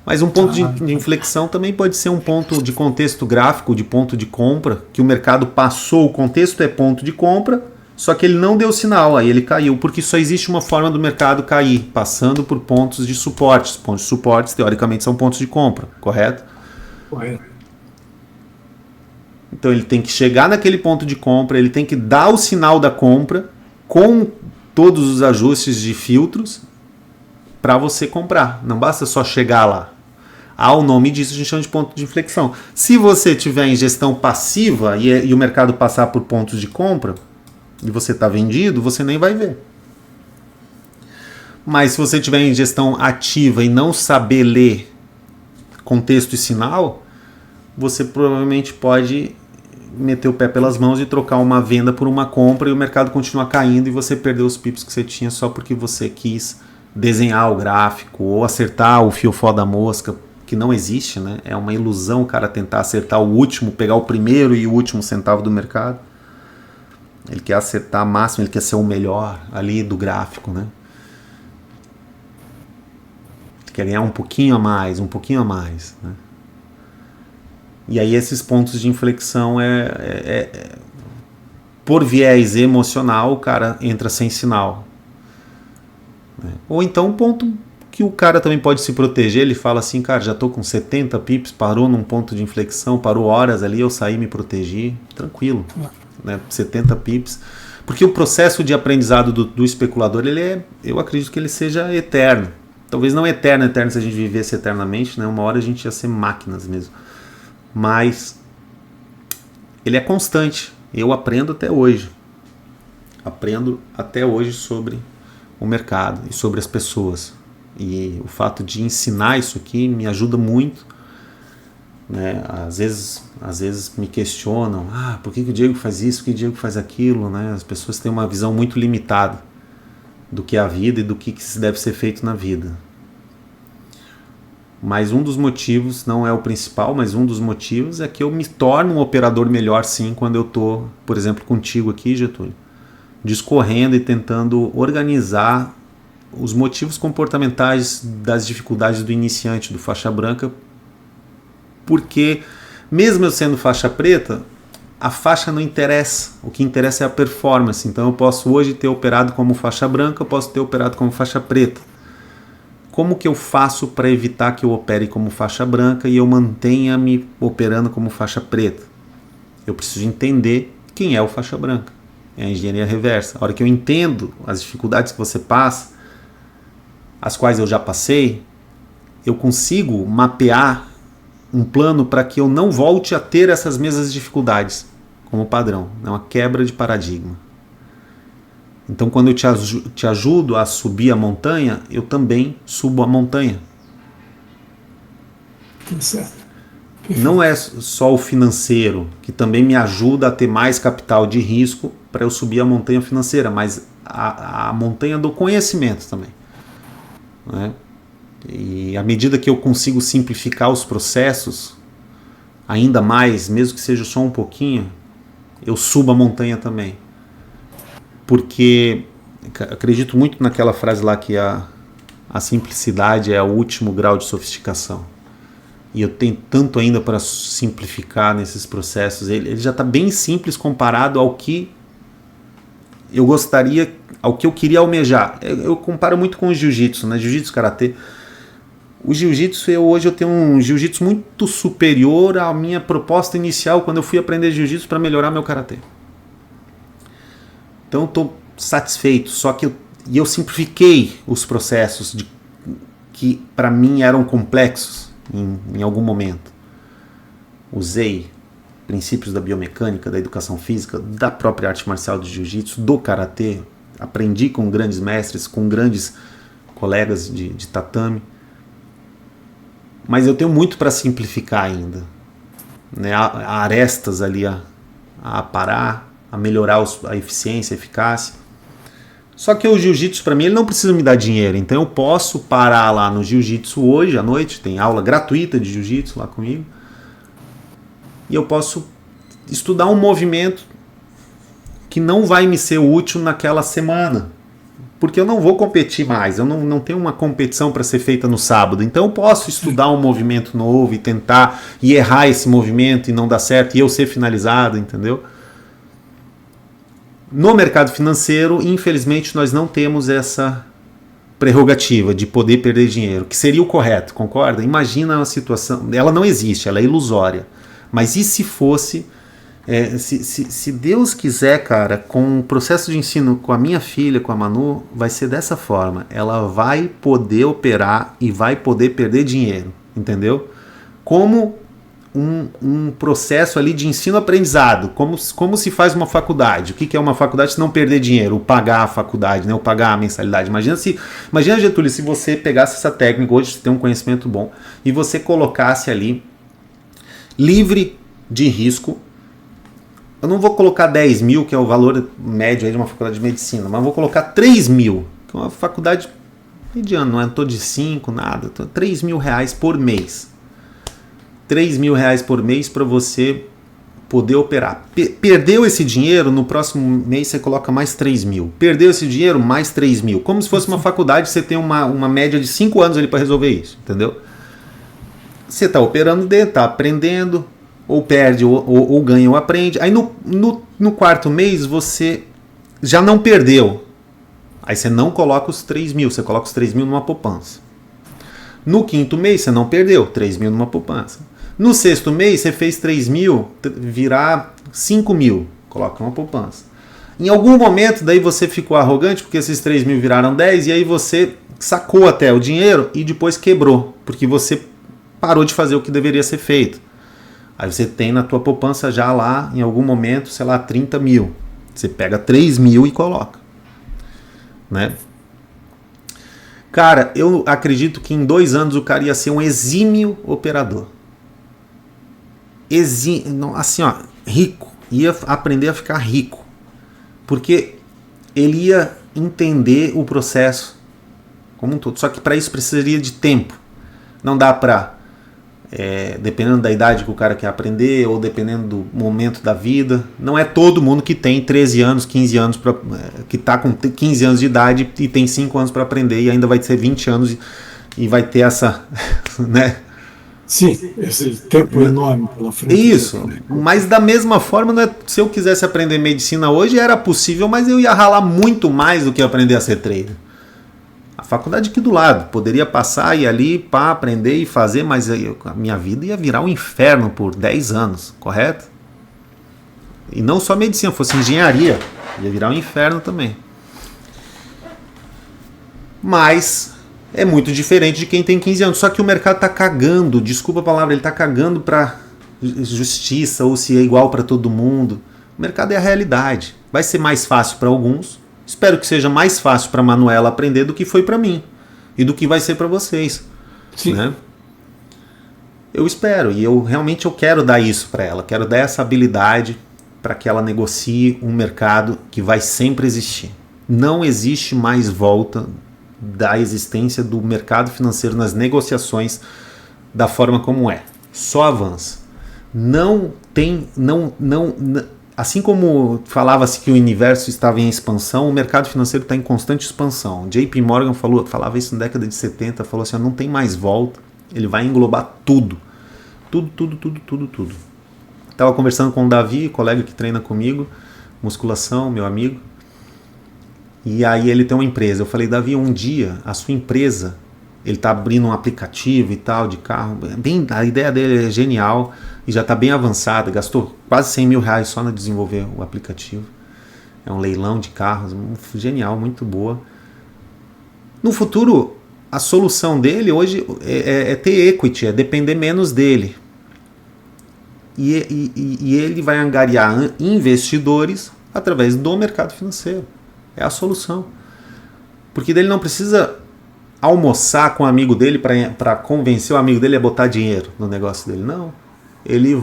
Mas um ponto de inflexão também pode ser um ponto de contexto gráfico, de ponto de compra, que o mercado passou, o contexto é ponto de compra, só que ele não deu sinal, aí ele caiu, porque só existe uma forma do mercado cair, passando por pontos de suportes. Pontos de suportes, teoricamente, são pontos de compra, correto? Correto. Então ele tem que chegar naquele ponto de compra, ele tem que dar o sinal da compra com todos os ajustes de filtros para você comprar. Não basta só chegar lá. O nome disso a gente chama de ponto de inflexão. Se você tiver em gestão passiva e o mercado passar por pontos de compra e você está vendido, você nem vai ver. Mas se você tiver em gestão ativa e não saber ler contexto e sinal, você provavelmente pode meter o pé pelas mãos e trocar uma venda por uma compra e o mercado continua caindo e você perdeu os pips que você tinha só porque você quis desenhar o gráfico ou acertar o fio-fó da mosca, que não existe, né? É uma ilusão o cara tentar acertar o último, pegar o primeiro e o último centavo do mercado. Ele quer acertar máximo, ele quer ser o melhor ali do gráfico, né? Ele quer ganhar um pouquinho a mais, né? E aí esses pontos de inflexão por viés emocional, o cara entra sem sinal. Ou então um ponto que o cara também pode se proteger, ele fala assim, cara, já tô com 70 pips, parou num ponto de inflexão, parou horas ali, eu saí, me protegi, tranquilo, né? 70 pips, Porque o processo de aprendizado do especulador, eu acredito que ele seja eterno. Talvez não eterno se a gente vivesse eternamente, né? Uma hora a gente ia ser máquinas mesmo. Mas ele é constante. Eu aprendo até hoje. Aprendo até hoje sobre o mercado e sobre as pessoas. E o fato de ensinar isso aqui me ajuda muito, né? Às vezes me questionam, por que o Diego faz isso, por que o Diego faz aquilo, né? As pessoas têm uma visão muito limitada do que é a vida e do que se deve ser feito na vida. Mas um dos motivos, não é o principal, mas um dos motivos é que eu me torno um operador melhor sim quando eu estou, por exemplo, contigo aqui, Getúlio, discorrendo e tentando organizar os motivos comportamentais das dificuldades do iniciante, do faixa branca, porque mesmo eu sendo faixa preta, a faixa não interessa, o que interessa é a performance. Então eu posso hoje ter operado como faixa branca, eu posso ter operado como faixa preta. Como que eu faço para evitar que eu opere como faixa branca e eu mantenha me operando como faixa preta? Eu preciso entender quem é o faixa branca. É a engenharia reversa. A hora que eu entendo as dificuldades que você passa, as quais eu já passei, eu consigo mapear um plano para que eu não volte a ter essas mesmas dificuldades como padrão. É uma quebra de paradigma. Então, quando eu te ajudo a subir a montanha, eu também subo a montanha. Certo. Não é só o financeiro, que também me ajuda a ter mais capital de risco para eu subir a montanha financeira, mas a montanha do conhecimento também, né? E à medida que eu consigo simplificar os processos, ainda mais, mesmo que seja só um pouquinho, eu subo a montanha também. Porque acredito muito naquela frase lá que a simplicidade é o último grau de sofisticação. E eu tenho tanto ainda para simplificar nesses processos. Ele já está bem simples comparado ao que eu gostaria, ao que eu queria almejar. Eu comparo muito com o jiu-jitsu, né? Jiu-jitsu, karatê. O jiu-jitsu, hoje eu tenho um jiu-jitsu muito superior à minha proposta inicial quando eu fui aprender jiu-jitsu para melhorar meu karatê. Então eu estou satisfeito, só que eu simplifiquei os processos que para mim eram complexos em algum momento. Usei princípios da biomecânica, da educação física, da própria arte marcial de jiu-jitsu, do karatê. Aprendi com grandes mestres, com grandes colegas de tatame. Mas eu tenho muito para simplificar ainda, né? Há arestas ali a aparar, a melhorar a eficiência, a eficácia. Só que o jiu-jitsu, para mim, ele não precisa me dar dinheiro. Então eu posso parar lá no jiu-jitsu hoje à noite, tem aula gratuita de jiu-jitsu lá comigo, e eu posso estudar um movimento que não vai me ser útil naquela semana, porque eu não vou competir mais, eu não tenho uma competição para ser feita no sábado. Então eu posso estudar um movimento novo e tentar e errar esse movimento e não dar certo e eu ser finalizado, entendeu? No mercado financeiro, infelizmente, nós não temos essa prerrogativa de poder perder dinheiro, que seria o correto, concorda? Imagina uma situação, ela não existe, ela é ilusória. Mas e se fosse, se Deus quiser, cara, com o processo de ensino com a minha filha, com a Manu, vai ser dessa forma. Ela vai poder operar e vai poder perder dinheiro, entendeu? Como um processo ali de ensino-aprendizado, como se faz uma faculdade. O que é uma faculdade se não perder dinheiro? O pagar a faculdade, né? O pagar a mensalidade. Imagina, Getúlio, se você pegasse essa técnica, hoje você tem um conhecimento bom, e você colocasse ali, livre de risco. Eu não vou colocar 10 mil, que é o valor médio aí de uma faculdade de medicina, mas vou colocar 3 mil, que é uma faculdade mediana, não é todo de 5, nada. 3 mil reais por mês. 3 mil reais por mês para você poder operar. Perdeu esse dinheiro, no próximo mês você coloca mais 3 mil. Perdeu esse dinheiro, mais 3 mil. Como se fosse uma faculdade, você tem uma média de 5 anos ali para resolver isso, entendeu? Você está operando dentro, está aprendendo, ou perde, ou ganha, ou aprende. Aí no quarto mês você já não perdeu. Aí você não coloca os 3 mil, você coloca os 3 mil numa poupança. No quinto mês você não perdeu, 3 mil numa poupança. No sexto mês você fez 3 mil virar 5 mil, coloca numa poupança. Em algum momento, daí você ficou arrogante porque esses 3 mil viraram 10 e aí você sacou até o dinheiro e depois quebrou, porque você parou de fazer o que deveria ser feito. Aí você tem na tua poupança já lá, em algum momento, sei lá, 30 mil. Você pega 3 mil e coloca. Né? Cara, eu acredito que em 2 anos o cara ia ser um exímio operador. Assim, ó, rico. Ia aprender a ficar rico. Porque ele ia entender o processo como um todo. Só que para isso precisaria de tempo. Não dá para, dependendo da idade que o cara quer aprender, ou dependendo do momento da vida, não é todo mundo que tem 13 anos, 15 anos, que está com 15 anos de idade e tem 5 anos para aprender e ainda vai ter 20 anos e vai ter essa... né? Sim, esse tempo enorme pela frente. Isso, mas da mesma forma, né, se eu quisesse aprender medicina hoje, era possível, mas eu ia ralar muito mais do que aprender a ser trader. A faculdade aqui do lado, poderia passar e ir ali para aprender e fazer, mas a minha vida ia virar um inferno por 10 anos, correto? E não só medicina, fosse engenharia, ia virar um inferno também. Mas é muito diferente de quem tem 15 anos. Só que o mercado tá cagando, desculpa a palavra, ele tá cagando para justiça ou se é igual para todo mundo. O mercado é a realidade. Vai ser mais fácil para alguns. Espero que seja mais fácil para Manuela aprender do que foi para mim e do que vai ser para vocês. Sim. Né? Eu espero e eu quero dar isso para ela. Quero dar essa habilidade para que ela negocie um mercado que vai sempre existir. Não existe mais volta da existência do mercado financeiro nas negociações da forma como é. Só avança. Assim como falava-se que o universo estava em expansão, o mercado financeiro está em constante expansão. JP Morgan falava isso na década de 70, falou assim, não tem mais volta, ele vai englobar tudo. Tudo. Estava conversando com o Davi, colega que treina comigo, musculação, meu amigo, e aí ele tem uma empresa. Eu falei, Davi, um dia a sua empresa, ele está abrindo um aplicativo e tal de carro, a ideia dele é genial e já está bem avançada, gastou quase 100 mil reais só na desenvolver o aplicativo. É um leilão de carros, genial, muito boa. No futuro, a solução dele hoje é ter equity, é depender menos dele. E ele vai angariar investidores através do mercado financeiro. É a solução. Porque daí ele não precisa almoçar com o amigo dele para convencer o amigo dele a botar dinheiro no negócio dele. Não. Ele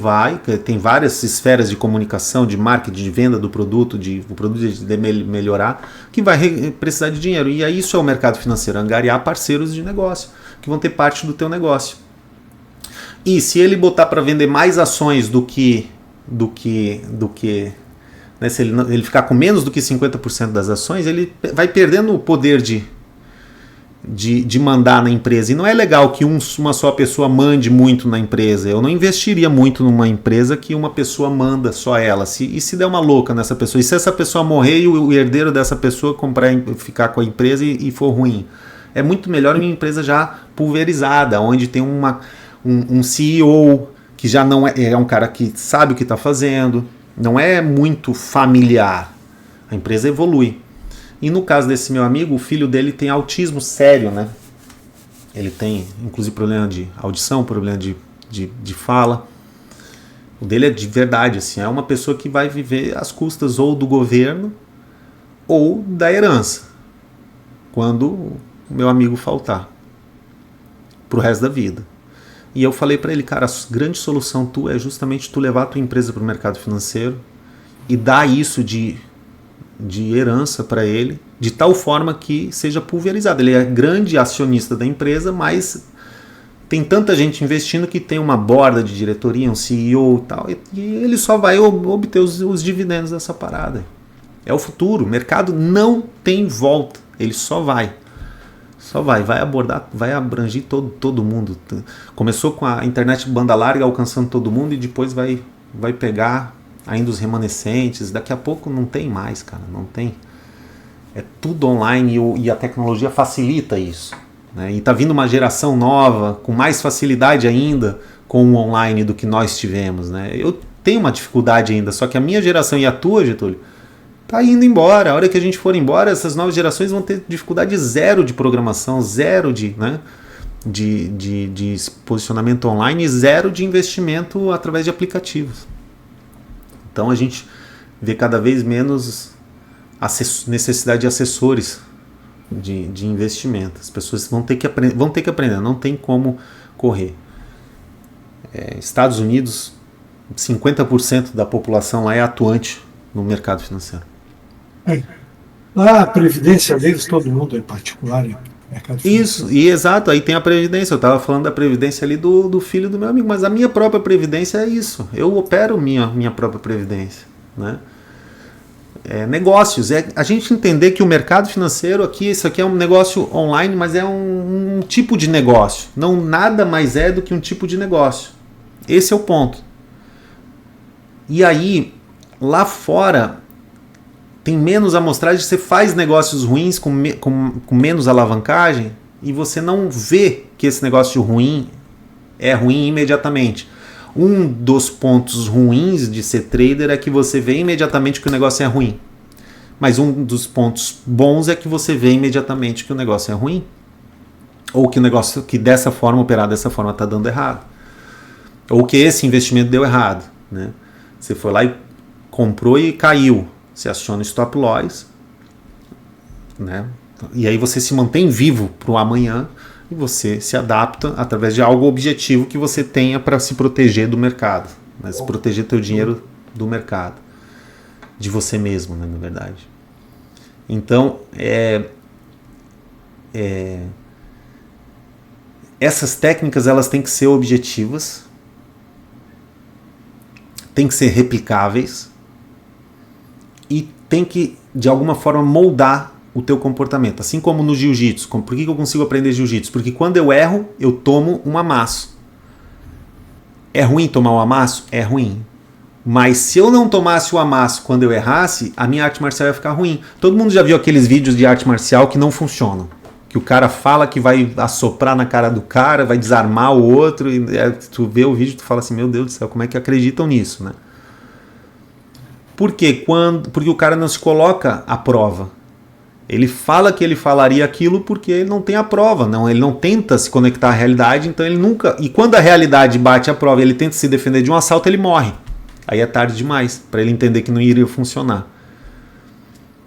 tem várias esferas de comunicação, de marketing, de venda do produto, o produto de melhorar, que vai precisar de dinheiro. E aí isso é o mercado financeiro, angariar parceiros de negócio, que vão ter parte do teu negócio. E se ele botar para vender mais ações do que né, se ele ficar com menos do que 50% das ações, ele vai perdendo o poder de mandar na empresa. E não é legal que uma só pessoa mande muito na empresa. Eu não investiria muito numa empresa que uma pessoa manda só ela. E se der uma louca nessa pessoa? E se essa pessoa morrer e o herdeiro dessa pessoa ficar com a empresa e for ruim? É muito melhor uma empresa já pulverizada, onde tem um CEO que já não é um cara que sabe o que está fazendo, não é muito familiar. A empresa evolui. E no caso desse meu amigo, o filho dele tem autismo sério, né? Ele tem, inclusive, problema de audição, problema de fala. O dele é de verdade, assim, é uma pessoa que vai viver às custas ou do governo ou da herança, quando o meu amigo faltar, pro resto da vida. E eu falei para ele, cara, a grande solução tua é justamente tu levar a tua empresa pro mercado financeiro e dar isso de herança para ele, de tal forma que seja pulverizado. Ele é grande acionista da empresa, mas tem tanta gente investindo que tem uma borda de diretoria, um CEO e tal, e ele só vai obter os dividendos dessa parada. É o futuro. O mercado não tem volta. Ele só vai abordar, vai abranger todo mundo. Começou com a internet banda larga alcançando todo mundo e depois vai pegar ainda os remanescentes. Daqui a pouco não tem mais, cara, não tem. É tudo online e a tecnologia facilita isso, né? E tá vindo uma geração nova, com mais facilidade ainda com o online do que nós tivemos, né? Eu tenho uma dificuldade ainda, só que a minha geração e a tua, Getúlio, Tá indo embora. A hora que a gente for embora, essas novas gerações vão ter dificuldade zero de programação, zero de, né, de posicionamento online, zero de investimento através de aplicativos. Então a gente vê cada vez menos necessidade de assessores de investimento. As pessoas vão ter que aprender, não tem como correr. Estados Unidos, 50% da população lá é atuante no mercado financeiro. Lá a previdência deles, todo mundo é particular, mercado financeiro. Isso, e exato, aí tem a previdência. Eu estava falando da previdência ali do filho do meu amigo, mas a minha própria previdência é isso. Eu opero minha própria previdência, né? Negócios, a gente entender que o mercado financeiro aqui, isso aqui é um negócio online, mas é um tipo de negócio. Não nada mais é do que um tipo de negócio. Esse é o ponto. E aí, lá fora, tem menos amostragem, você faz negócios ruins com menos alavancagem e você não vê que esse negócio ruim é ruim imediatamente. Um dos pontos ruins de ser trader é que você vê imediatamente que o negócio é ruim. Mas um dos pontos bons é que você vê imediatamente que o negócio é ruim. Ou que o negócio que dessa forma, operar dessa forma, está dando errado. Ou que esse investimento deu errado, né? Você foi lá e comprou e caiu. Você aciona o stop loss, né? E aí você se mantém vivo para o amanhã e você se adapta através de algo objetivo que você tenha para se proteger do mercado, mas proteger teu dinheiro do mercado, de você mesmo, né, na verdade. Então, essas técnicas elas têm que ser objetivas, têm que ser replicáveis e tem que, de alguma forma, moldar o teu comportamento. Assim como no jiu-jitsu. Por que eu consigo aprender jiu-jitsu? Porque quando eu erro, eu tomo um amasso. É ruim tomar um amasso? É ruim. Mas se eu não tomasse o amasso quando eu errasse, a minha arte marcial ia ficar ruim. Todo mundo já viu aqueles vídeos de arte marcial que não funcionam. Que o cara fala que vai assoprar na cara do cara, vai desarmar o outro, e tu vê o vídeo e tu fala assim, meu Deus do céu, como é que acreditam nisso, né? Por quê? Porque o cara não se coloca à prova. Ele fala que ele falaria aquilo porque ele não tem a prova, ele não tenta se conectar à realidade, então ele nunca... E quando a realidade bate a prova e ele tenta se defender de um assalto, ele morre. Aí é tarde demais para ele entender que não iria funcionar.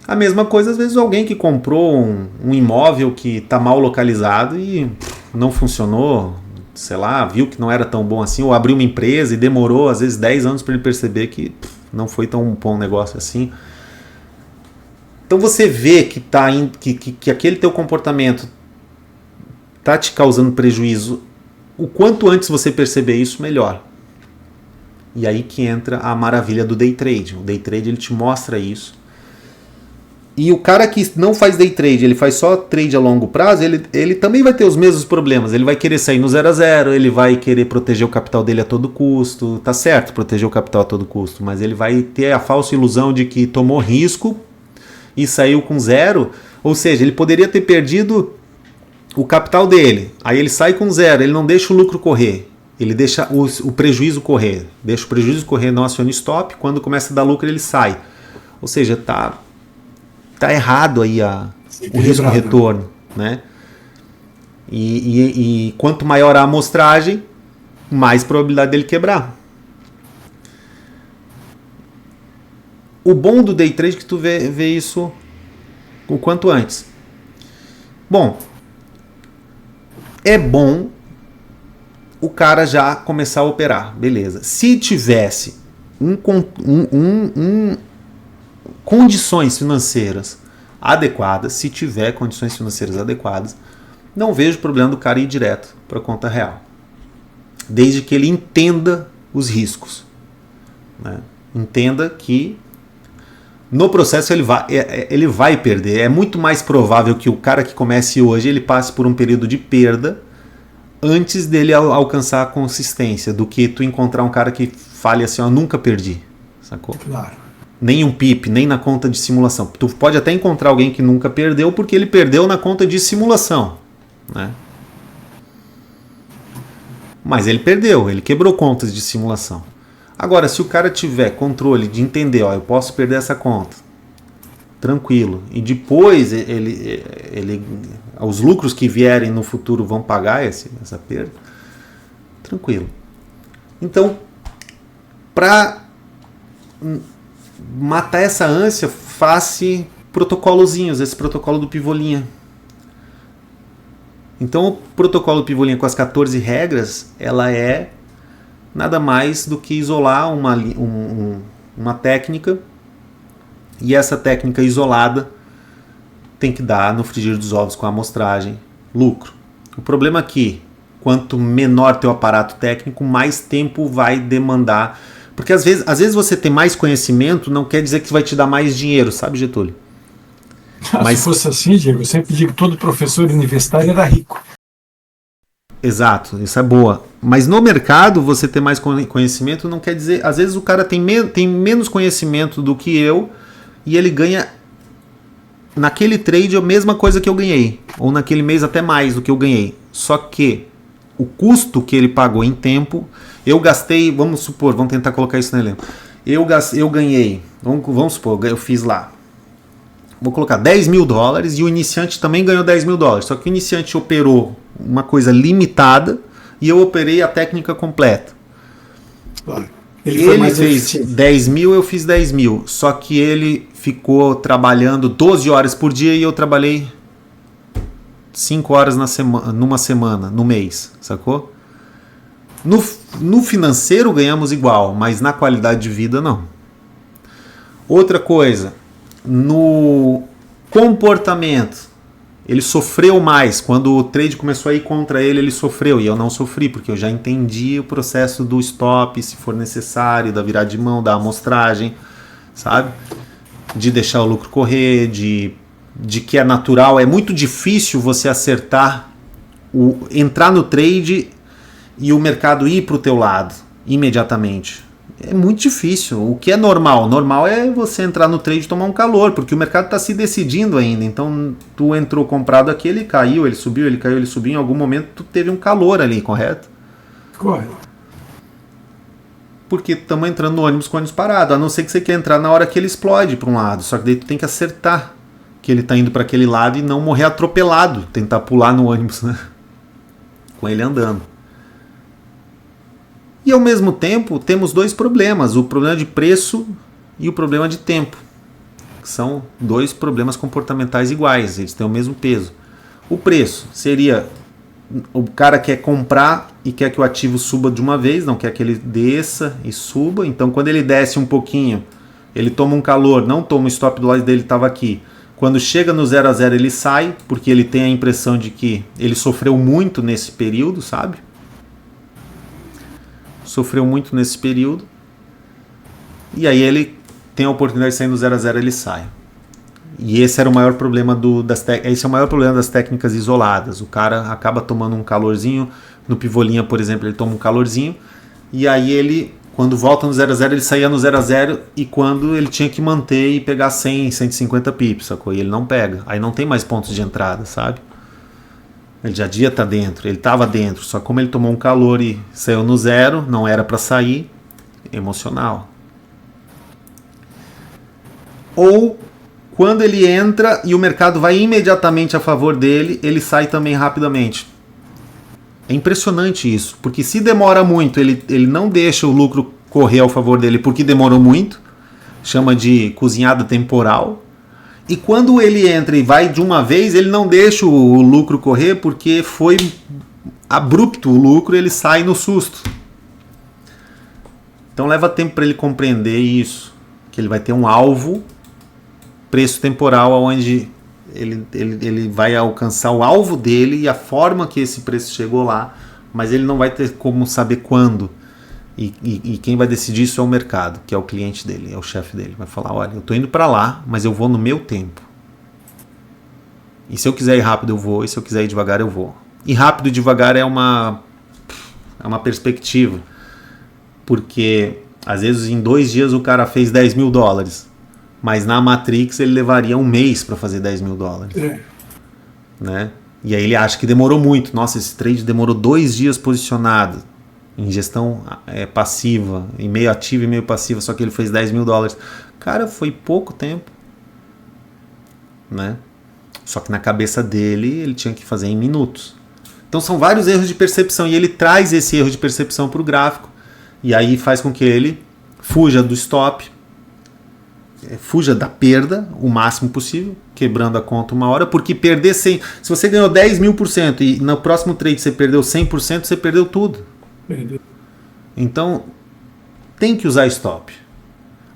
A mesma coisa, às vezes, alguém que comprou um imóvel que está mal localizado e não funcionou, sei lá, viu que não era tão bom assim, ou abriu uma empresa e demorou, às vezes, 10 anos para ele perceber que não foi tão bom negócio assim. Então você vê que aquele teu comportamento está te causando prejuízo. O quanto antes você perceber isso, melhor. E aí que entra a maravilha do day trade. O day trade ele te mostra isso. E o cara que não faz day trade, ele faz só trade a longo prazo, ele também vai ter os mesmos problemas. Ele vai querer sair no 0 a 0, ele vai querer proteger o capital dele a todo custo. Tá certo, proteger o capital a todo custo, mas ele vai ter a falsa ilusão de que tomou risco e saiu com zero. Ou seja, ele poderia ter perdido o capital dele. Aí ele sai com zero, ele não deixa o lucro correr. Ele deixa o prejuízo correr. Deixa o prejuízo correr, não aciona stop. Quando começa a dar lucro, ele sai. Ou seja, tá errado aí o risco-retorno, né? E quanto maior a amostragem, mais probabilidade dele quebrar. O bom do day trade é que tu vê isso o quanto antes. Bom, é bom o cara já começar a operar, beleza. Se tivesse condições financeiras adequadas, se tiver condições financeiras adequadas, não vejo problema do cara ir direto para a conta real. Desde que ele entenda os riscos, né? Entenda que no processo ele vai perder. É muito mais provável que o cara que comece hoje ele passe por um período de perda antes dele alcançar a consistência, do que tu encontrar um cara que fale assim, ó, nunca perdi, sacou? Claro. Nem um PIP, nem na conta de simulação. Tu pode até encontrar alguém que nunca perdeu porque ele perdeu na conta de simulação, né? Mas ele perdeu, ele quebrou contas de simulação. Agora, se o cara tiver controle de entender, ó, eu posso perder essa conta, tranquilo. E depois os lucros que vierem no futuro vão pagar essa perda, tranquilo. Então, para matar essa ânsia, faça protocolozinhos, esse protocolo do Pivolinha. Então, o protocolo do Pivolinha com as 14 regras, ela é nada mais do que isolar uma técnica, e essa técnica isolada tem que dar no frigir dos ovos com a amostragem lucro. O problema é que quanto menor teu aparato técnico, mais tempo vai demandar. Porque às vezes você ter mais conhecimento não quer dizer que vai te dar mais dinheiro, sabe, Getúlio? Mas se fosse assim, Diego, eu sempre digo que todo professor universitário era rico. Exato, isso é boa. Mas no mercado, você ter mais conhecimento não quer dizer... Às vezes o cara tem menos conhecimento do que eu e ele ganha naquele trade a mesma coisa que eu ganhei. Ou naquele mês até mais do que eu ganhei. Só que o custo que ele pagou em tempo, eu gastei... Vamos tentar colocar isso no elenco. Eu ganhei, vamos supor, eu fiz lá. Vou colocar $10 mil e o iniciante também ganhou $10 mil. Só que o iniciante operou uma coisa limitada e eu operei a técnica completa. Claro. Ele fez 10 mil, eu fiz 10 mil. Só que ele ficou trabalhando 12 horas por dia e eu trabalhei 5 horas numa semana, no mês, sacou? No financeiro ganhamos igual, mas na qualidade de vida não. Outra coisa, no comportamento, ele sofreu mais. Quando o trade começou a ir contra ele, ele sofreu. E eu não sofri, porque eu já entendi o processo do stop, se for necessário, da virada de mão, da amostragem, sabe? De deixar o lucro correr, de que é natural. É muito difícil você acertar, entrar no trade e o mercado ir para o teu lado imediatamente. É muito difícil. O que é normal? Normal é você entrar no trade e tomar um calor, porque o mercado está se decidindo ainda. Então, tu entrou comprado aqui, ele caiu, ele subiu, ele caiu, ele subiu. Em algum momento, tu teve um calor ali, correto? Correto. Porque estamos entrando no ônibus com o ônibus parado. A não ser que você quer entrar na hora que ele explode para um lado. Só que daí tu tem que acertar que ele está indo para aquele lado e não morrer atropelado. Tentar pular no ônibus, né? Com ele andando. E ao mesmo tempo temos dois problemas, o problema de preço e o problema de tempo, que são dois problemas comportamentais iguais, eles têm o mesmo peso. O preço seria, o cara quer comprar e quer que o ativo suba de uma vez, não quer que ele desça e suba, então quando ele desce um pouquinho, ele toma um calor, não toma o stop loss dele, estava aqui. Quando chega no 0 a 0 ele sai, porque ele tem a impressão de que ele sofreu muito nesse período, sabe? Sofreu muito nesse período, e aí ele tem a oportunidade de sair no 0 a 0, ele sai. E esse era o maior problema esse é o maior problema das técnicas isoladas. O cara acaba tomando um calorzinho, no Pivolinha, por exemplo, ele toma um calorzinho, e aí ele, quando volta no 0 a 0, ele saía no 0 a 0, e quando ele tinha que manter e pegar 100, 150 pips, sacou? E ele não pega, aí não tem mais pontos de entrada, sabe? Ele já devia estar dentro, ele estava dentro, só como ele tomou um calor e saiu no 0, não era para sair, emocional. Ou quando ele entra e o mercado vai imediatamente a favor dele, ele sai também rapidamente. É impressionante isso, porque se demora muito, ele não deixa o lucro correr ao favor dele porque demorou muito, chama de cozinhada temporal. E quando ele entra e vai de uma vez, ele não deixa o lucro correr porque foi abrupto o lucro, ele sai no susto. Então leva tempo para ele compreender isso, que ele vai ter um alvo, preço temporal, onde ele vai alcançar o alvo dele e a forma que esse preço chegou lá, mas ele não vai ter como saber quando. E quem vai decidir isso é o mercado, que é o cliente dele, é o chefe dele. Vai falar, olha, eu estou indo para lá, mas eu vou no meu tempo. E se eu quiser ir rápido, eu vou. E se eu quiser ir devagar, eu vou. E rápido e devagar é uma perspectiva. Porque, às vezes, em 2 dias o cara fez $10 mil. Mas na Matrix ele levaria um mês para fazer $10 mil. Né? E aí ele acha que demorou muito. Nossa, esse trade demorou 2 dias posicionado. Em gestão passiva, em meio ativa e meio passiva, só que ele fez $10 mil. Cara, foi pouco tempo. né? Só que na cabeça dele, ele tinha que fazer em minutos. Então são vários erros de percepção, e ele traz esse erro de percepção para o gráfico, e aí faz com que ele fuja do stop, fuja da perda o máximo possível, quebrando a conta uma hora, porque perder 100, se você ganhou 10.000% e no próximo trade você perdeu 100%, você perdeu tudo. Então tem que usar stop.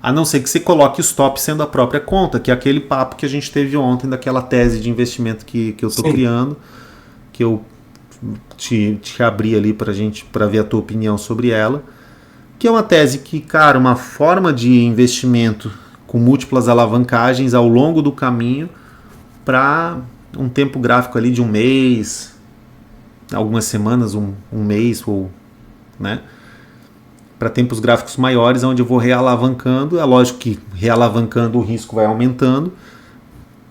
A não ser que você coloque o stop sendo a própria conta, que é aquele papo que a gente teve ontem, daquela tese de investimento que eu estou criando, que eu te abri ali para ver a tua opinião sobre ela, que é uma tese que, cara, uma forma de investimento com múltiplas alavancagens ao longo do caminho para um tempo gráfico ali de um mês, algumas semanas, um mês, ou, né? Para tempos gráficos maiores, onde eu vou realavancando. É lógico que realavancando o risco vai aumentando.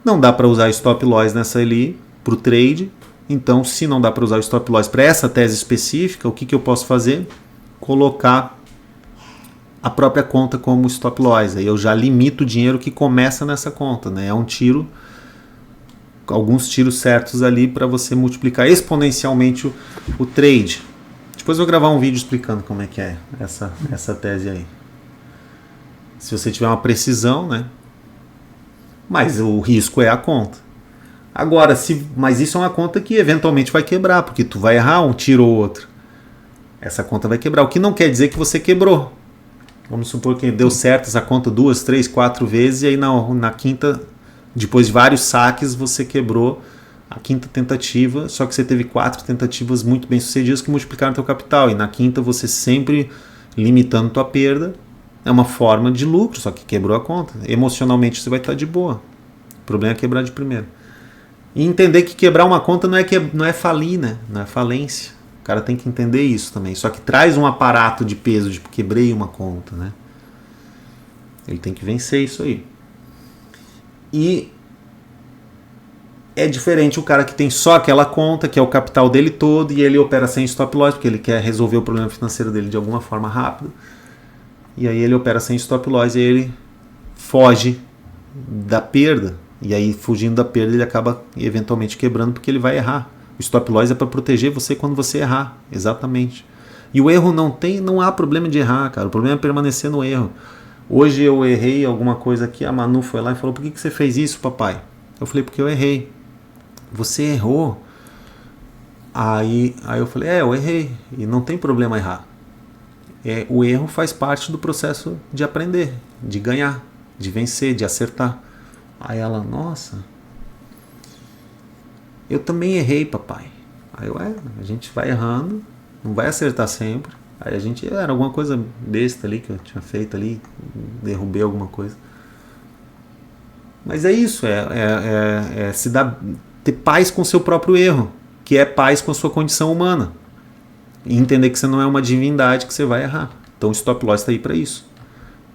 Não dá para usar stop loss nessa ali para o trade. Então, se não dá para usar o stop loss para essa tese específica, o que eu posso fazer? Colocar a própria conta como stop loss. Aí eu já limito o dinheiro que começa nessa conta, né? É um tiro, alguns tiros certos ali para você multiplicar exponencialmente o trade. Depois eu vou gravar um vídeo explicando como é que é essa tese aí. Se você tiver uma precisão, né? Mas o risco é a conta. Agora, mas isso é uma conta que eventualmente vai quebrar, porque tu vai errar um tiro ou outro. Essa conta vai quebrar, o que não quer dizer que você quebrou. Vamos supor que deu certo essa conta 2, 3, 4 vezes, e aí na quinta, depois de vários saques, você quebrou a quinta tentativa, só que você teve 4 tentativas muito bem sucedidas que multiplicaram teu capital, e na quinta você sempre limitando tua perda. É uma forma de lucro, só que quebrou a conta. Emocionalmente você vai estar de boa. O problema é quebrar de primeiro. E entender que quebrar uma conta não é falir, né? Não é falência. O cara tem que entender isso também. Só que traz um aparato de peso, de quebrei uma conta, né? Ele tem que vencer isso aí. E é diferente o cara que tem só aquela conta, que é o capital dele todo, e ele opera sem stop loss, porque ele quer resolver o problema financeiro dele de alguma forma rápida. E aí ele opera sem stop loss e ele foge da perda. E aí, fugindo da perda, ele acaba eventualmente quebrando, porque ele vai errar. O stop loss é para proteger você quando você errar. Exatamente. E o erro não há problema de errar, cara. O problema é permanecer no erro. Hoje eu errei alguma coisa aqui, a Manu foi lá e falou: por que você fez isso, papai? Eu falei: porque eu errei. Você errou? Aí eu falei: eu errei. E não tem problema errar. O erro faz parte do processo de aprender, de ganhar, de vencer, de acertar. Aí ela: nossa, eu também errei, papai. Aí a gente vai errando, não vai acertar sempre. Aí era alguma coisa besta ali que eu tinha feito ali, derrubei alguma coisa. Mas é isso, ter paz com o seu próprio erro, que é paz com a sua condição humana. E entender que você não é uma divindade, que você vai errar. Então o stop loss está aí para isso.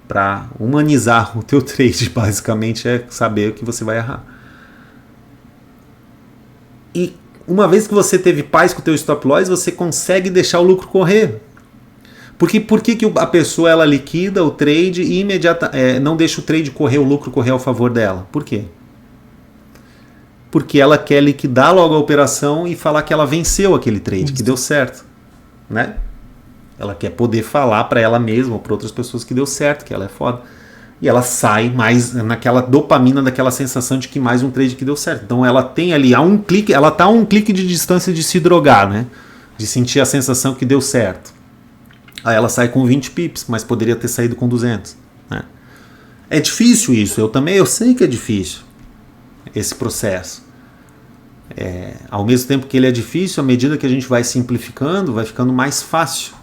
Para humanizar o teu trade, basicamente, é saber que você vai errar. E uma vez que você teve paz com o teu stop loss, você consegue deixar o lucro correr. Porque por que a pessoa ela liquida o trade e não deixa o trade correr, o lucro correr ao favor dela? Por quê? Porque ela quer liquidar logo a operação e falar que ela venceu aquele trade, que deu certo, né? Ela quer poder falar para ela mesma ou para outras pessoas que deu certo, que ela é foda. E ela sai mais naquela dopamina, daquela sensação de que mais um trade que deu certo. Então ela tem ali ela está a um clique de distância de se drogar, né? De sentir a sensação que deu certo. Aí ela sai com 20 pips, mas poderia ter saído com 200. Né? É difícil isso, eu sei que é difícil esse processo. Ao mesmo tempo que ele é difícil, à medida que a gente vai simplificando, vai ficando mais fácil.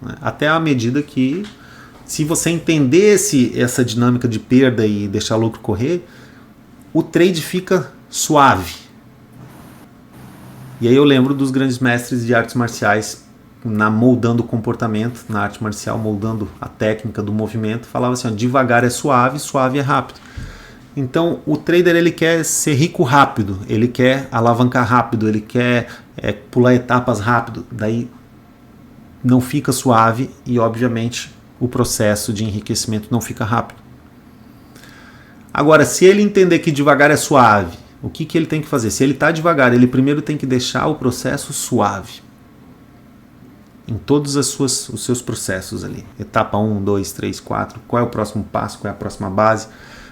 Né? Até à medida que, se você entender essa dinâmica de perda e deixar o lucro correr, o trade fica suave. E aí eu lembro dos grandes mestres de artes marciais moldando o comportamento, na arte marcial, moldando a técnica do movimento, falava assim: devagar é suave, suave é rápido. Então o trader ele quer ser rico rápido, ele quer alavancar rápido, ele quer pular etapas rápido, daí não fica suave e obviamente o processo de enriquecimento não fica rápido. Agora, se ele entender que devagar é suave, o que ele tem que fazer? Se ele está devagar, ele primeiro tem que deixar o processo suave. Em todos os seus processos ali. Etapa 1, 2, 3, 4. Qual é o próximo passo? Qual é a próxima base?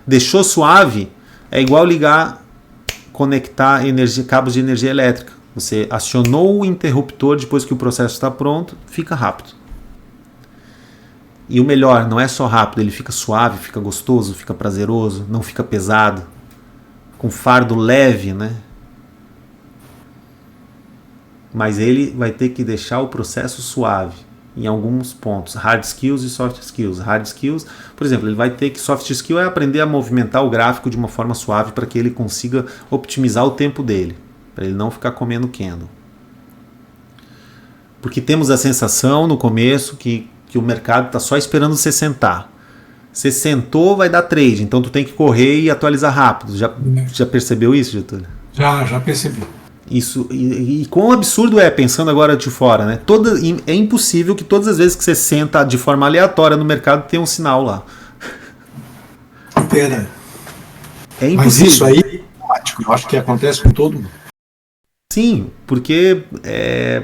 Deixou suave, é igual conectar cabos de energia elétrica. Você acionou o interruptor depois que o processo está pronto, fica rápido. E o melhor, não é só rápido, ele fica suave, fica gostoso, fica prazeroso, não fica pesado, com fardo leve, né? Mas ele vai ter que deixar o processo suave em alguns pontos, hard skills e soft skills. Hard skills, por exemplo, ele vai ter que, soft skill é aprender a movimentar o gráfico de uma forma suave para que ele consiga otimizar o tempo dele, para ele não ficar comendo candle. Porque temos a sensação no começo que o mercado está só esperando você sentar. Você sentou, vai dar trade, então tu tem que correr e atualizar rápido. Já percebeu isso, Getúlio? Já percebi. Isso, e quão absurdo é, pensando agora de fora, né? É impossível que todas as vezes que você senta de forma aleatória no mercado tenha um sinal lá. Pera. É impossível. Mas isso aí é automático, eu acho que acontece com todo mundo. Sim, porque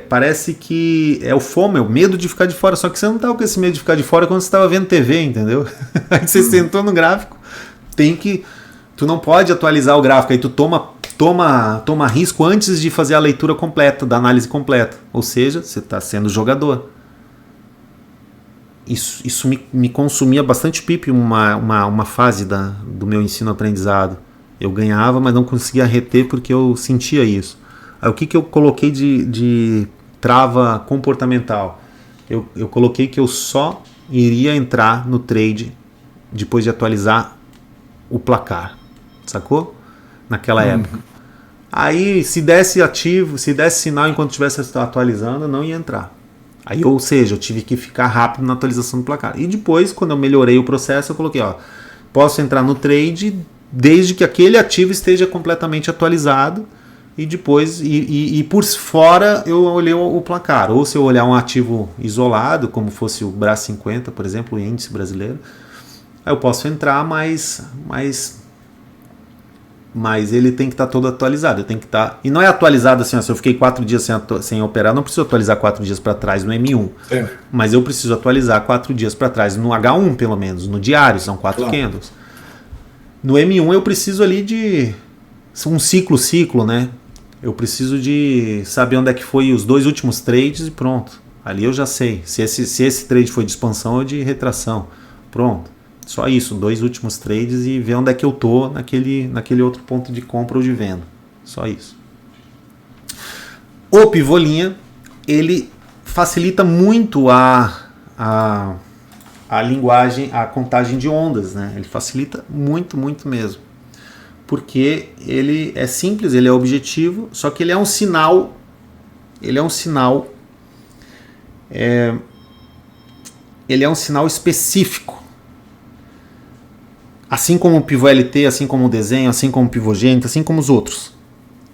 parece que é o FOMO, é o medo de ficar de fora, só que você não estava com esse medo de ficar de fora quando você estava vendo TV, entendeu? Aí você sentou no gráfico, tu não pode atualizar o gráfico, aí tu toma risco antes de fazer a leitura completa, da análise completa. Ou seja, você está sendo jogador. Isso me consumia bastante pipe uma fase do meu ensino-aprendizado. Eu ganhava, mas não conseguia reter porque eu sentia isso. Aí o que eu coloquei de trava comportamental? Eu coloquei que eu só iria entrar no trade depois de atualizar o placar. Sacou? Naquela época. Aí, se desse sinal enquanto estivesse atualizando, eu não ia entrar. Aí, ou seja, eu tive que ficar rápido na atualização do placar. E depois, quando eu melhorei o processo, eu coloquei, posso entrar no trade desde que aquele ativo esteja completamente atualizado e depois, e por fora, eu olhei o placar. Ou se eu olhar um ativo isolado, como fosse o BRA 50, por exemplo, o índice brasileiro, aí eu posso entrar, mas ele tem que estar todo atualizado. E não é atualizado assim, se eu fiquei 4 dias sem operar, não preciso atualizar 4 dias para trás no M1. Mas eu preciso atualizar 4 dias para trás no H1, pelo menos, no diário, são 4 candles. No M1 eu preciso ali de um ciclo, né? Eu preciso de saber onde é que foi os 2 últimos trades e pronto. Ali eu já sei. Se esse trade foi de expansão ou de retração. Pronto. Só isso, 2 últimos trades e ver onde é que eu tô naquele outro ponto de compra ou de venda. Só isso. O pivô linha, ele facilita muito a linguagem, a contagem de ondas, né? Ele facilita muito, muito mesmo. Porque ele é simples, ele é objetivo, só que ele é um sinal. Ele é um sinal específico. Assim como o pivô LT, assim como o desenho, assim como o pivô gênito, assim como os outros.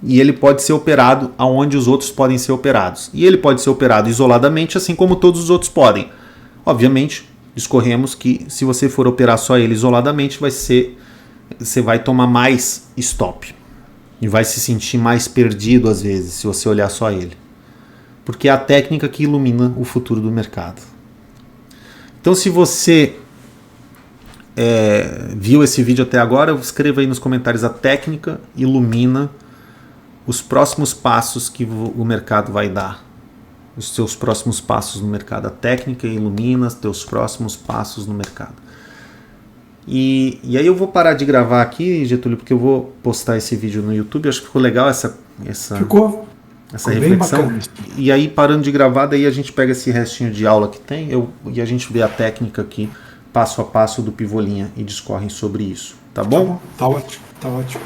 E ele pode ser operado aonde os outros podem ser operados. E ele pode ser operado isoladamente, assim como todos os outros podem. Obviamente, discorremos que se você for operar só ele isoladamente, você vai tomar mais stop. E vai se sentir mais perdido às vezes, se você olhar só ele. Porque é a técnica que ilumina o futuro do mercado. Então, se você viu esse vídeo até agora, escreva aí nos comentários: a técnica ilumina os próximos passos que o mercado vai dar. Os seus próximos passos no mercado. A técnica ilumina os teus próximos passos no mercado. E aí eu vou parar de gravar aqui, Getúlio, porque eu vou postar esse vídeo no YouTube. Acho que ficou legal essa reflexão. E aí, parando de gravar, daí a gente pega esse restinho de aula que tem e a gente vê a técnica aqui, passo a passo do pivô linha, e discorrem sobre isso. Tá bom? Tá ótimo, tá ótimo.